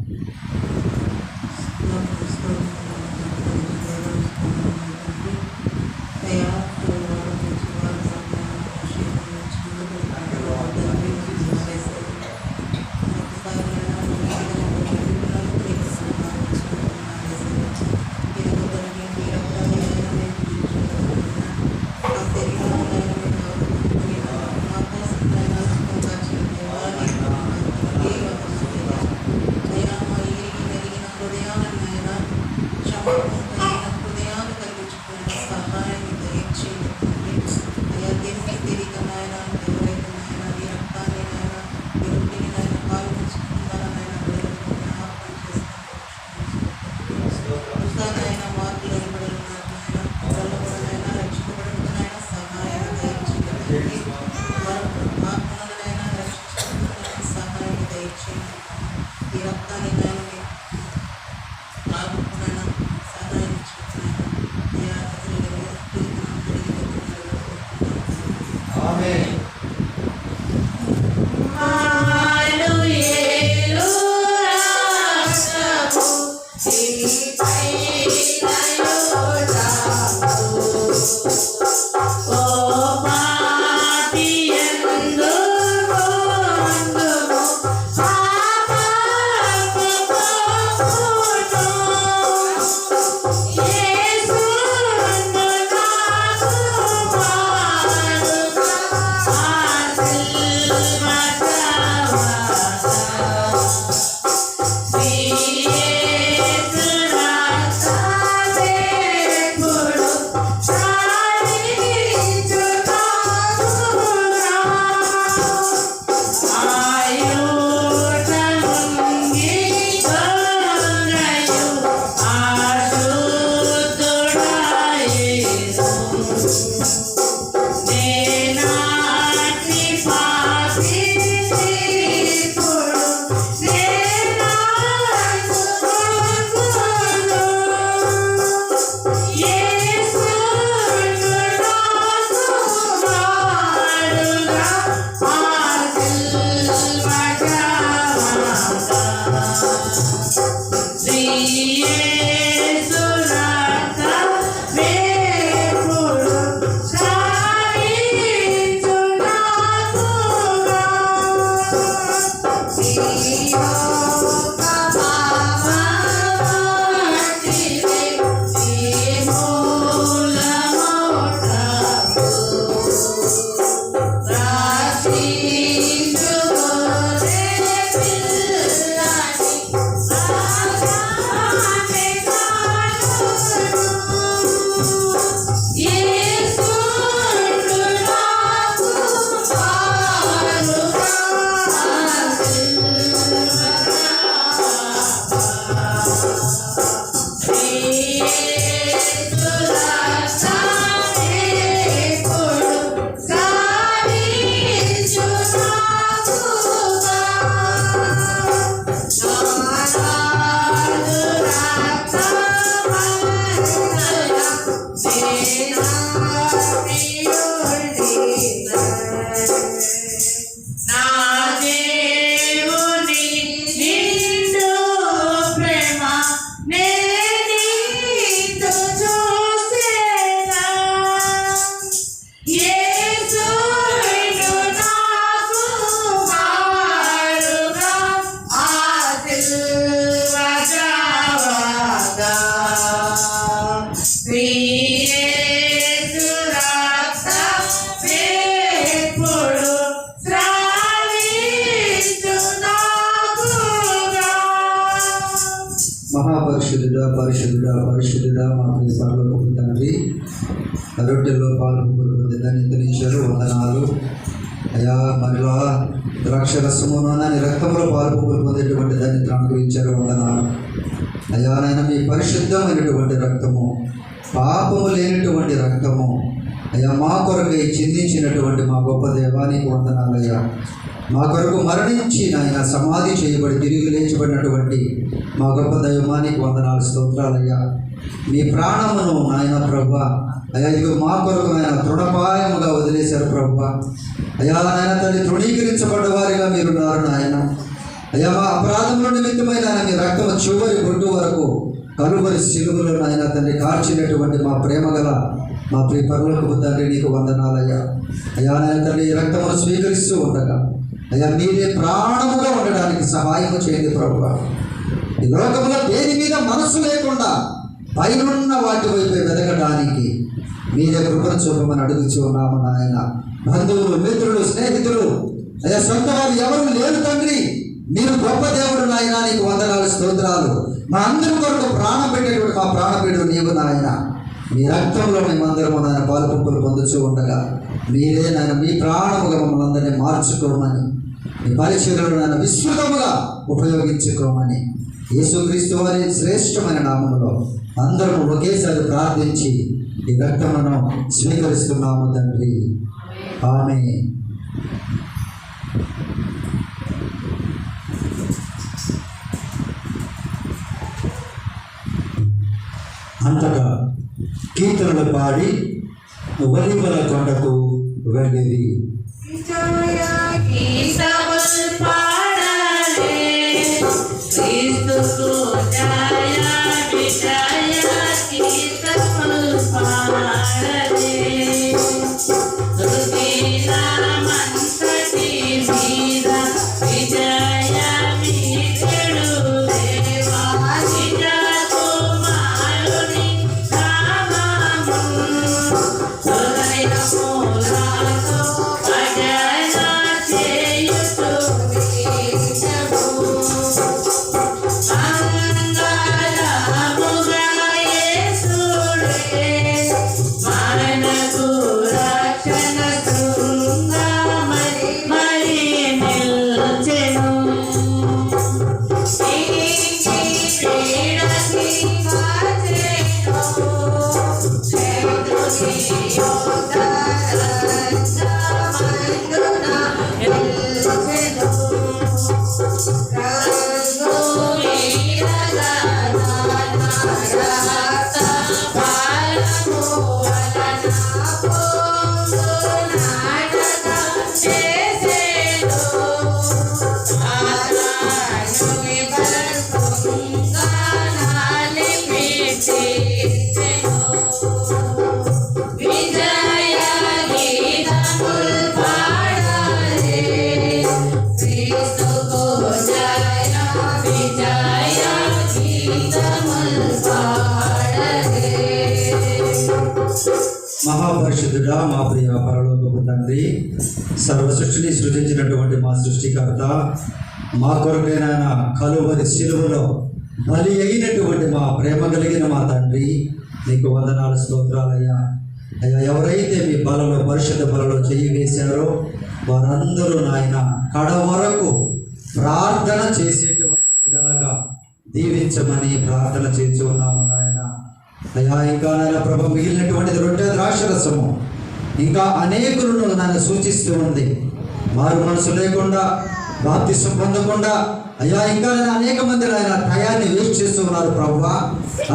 పరిశుద్ధుడా పరిశుద్ధుడా పరిశుద్ధుడా మా ప్రియ పరలోకపు తండ్రి, రొట్టెల్లో పాలు పొంది ధన్యతనిచ్చారు, వందనాలు అయ్యా. మరలా ద్రాక్షరసమునని రక్తంలో పాలు పొందేటువంటి ధన్యతను అనుగ్రహించారు, వందనాలు అయ్యా. నాయన మీ పరిశుద్ధమైనటువంటి రక్తము, పాపము లేనటువంటి రక్తము అయ్యా మా కొరకై చిందించినటువంటి మా గొప్ప దేవానికి వందనాలయ్యా. మా కొరకు మరణించి నాయన సమాధి చేయబడి తిరిగి లేచబడినటువంటి మా గొప్ప దైవానికి వందనాలు, స్తోత్రాలయ్యా. మీ ప్రాణమును నాయన ప్రభా అయ్యా ఇదిగో మా కొరకు ఆయన తృణపాయముగా వదిలేశారు ప్రభా అయ్యా. నాయన తల్లి తృణీకరించబడ్డ వారిగా మీరున్నారు నాయన అయ్యా. మా అపరాధముల నిమిత్తమైన మీ రక్తము చివరి బొట్టు వరకు కలువరి శిలువలో నాయన తండ్రి కార్చినటువంటి మా ప్రేమ గల మా ప్రియ పరలోకపు తండ్రి నీకు వందనాలయ్యా. అయ్యా నాయన తండ్రి ఈ రక్తమును స్వీకరిస్తూ ఉండగా అయ్యా మీరే ప్రాణముగా ఉండడానికి సహాయం చేయండి ప్రభువా. ఈ లోకంలో దేని మీద మనసు లేకుండా పైనున్న వాటి వైపు వెదగడానికి మీరే కృపను చూపమని అడుగుచూ ఉన్నాము నాయన. బంధువులు, మిత్రులు, స్నేహితులు అయ్యా సొంత వారు ఎవరు లేరు తండ్రి, మీరు గొప్ప దేవుడు నాయన, నీకు వందనాలు, స్తోత్రాలు. మా అందరి కొరకు ప్రాణం పెట్టేటువంటి మా ప్రాణపీడు నీవు నాయన. మీ రక్తంలో మేమందరము నాయన పాలు పంపులు పొందుతూ ఉండగా మీరే నాయన మీ ప్రాణముగా మమ్మల్ని అందరినీ మార్చుకోమని, మీ పరిచర్యలు నాయన విస్తృతముగా ఉపయోగించుకోమని యేసుక్రీస్తు వారి శ్రేష్టమైన నామములో అందరూ ఒకేసారి ప్రార్థించి ఈ రక్తమును స్వీకరిస్తున్నాము తండ్రి, ఆమేన్. అంతగా కీర్తనలు పాడి ఒలీవల కొండకు వెళ్ళేది. మహాపరిశుద్ధుడా మా ప్రియ పరలోకపు తండ్రి, సర్వ సృష్టిని సృజించినటువంటి మా సృష్టికర్త, మా కొరకైనా కలువరి శిలువలో బలి అయినటువంటి మా ప్రేమ కలిగిన మా తండ్రి, నీకు వందనాలు, స్తోత్రాలయ్యా. అయ్యా ఎవరైతే మీ బలలో పరిశుద్ధ బలలో చెయ్యి వేశారో వారందరూ నాయన కడ వరకు ప్రార్థన చేసేటువంటి విధంగా దీవించమని ప్రార్థన చేస్తూ ఉన్నాము నాయన. అయ్యా ఇంకా నాయన ప్రభు మిగిలినటువంటిది రొట్టె ద్రాక్షరసము ఇంకా అనేకులను నన్ను సూచిస్తూ ఉంది. మారు మనసు లేకుండా బాప్తిసం పొందకుండా అయ్యా ఇంకా నేను అనేక మంది నాయన టయాన్ని వేస్ట్ చేస్తూ ఉన్నారు ప్రభువా.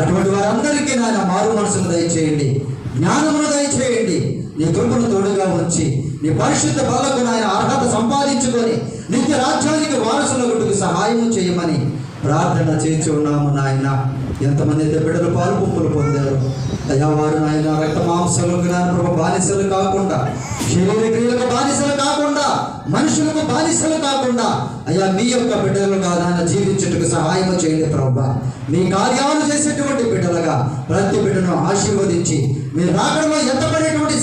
అటువంటి వారందరికీ నాయన మారు మనసును దయచేయండి, జ్ఞానమును దయచేయండి. నీ కృపను తోడుగా ఉంచి నీ పరిశుద్ధ బలకు నాయన అర్హత సంపాదించుకొని నిత్య రాజ్యానికి వారసులకు సహాయం చేయమని ప్రార్థన చేసి ఉన్నాము నాయన. ఎంతమంది అయితే బిడ్డలు పాలు పంపులు పొందారు అయ్యా వారు నాయన రక్త మాంసాలు జ్ఞానప్రభ బానిసలు కాకుండా, శరీర క్రియలకు బానిసలు కాకుండా, మనుషులకు బానిసలు కాకుండా అయ్యా మీ యొక్క బిడ్డలుగా నాయన జీవించుటకు సహాయం చేయండి ప్రభా. మీ కార్యాలు చేసేటువంటి బిడ్డలుగా ప్రతి బిడ్డను ఆశీర్వదించి మీరు రాకడలో ఎత్తబడేటువంటి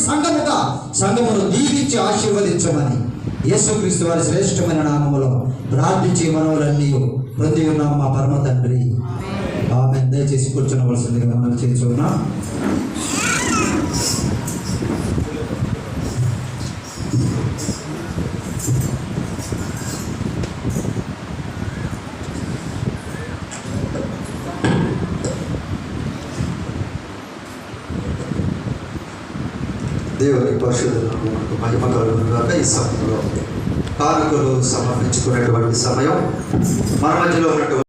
సంఘమును దీవించి ఆశీర్వదించమని యేసుక్రీస్తు వారి శ్రేష్టమైన నామములో ప్రార్థించి మనవులన్నీ పొంది ఉన్నాం మా పరమ తండ్రి, ఆమేన్. దయచేసి కూర్చోవలసిందిగా మనం చేస్తున్నాం. దేవుని పరిశుద్ధులకు మహిమ కలుగునుగాక. ఈ సమయంలో కానుకలు సమర్పించుకునేటువంటి సమయం. మన మధ్యలో ఉన్నటువంటి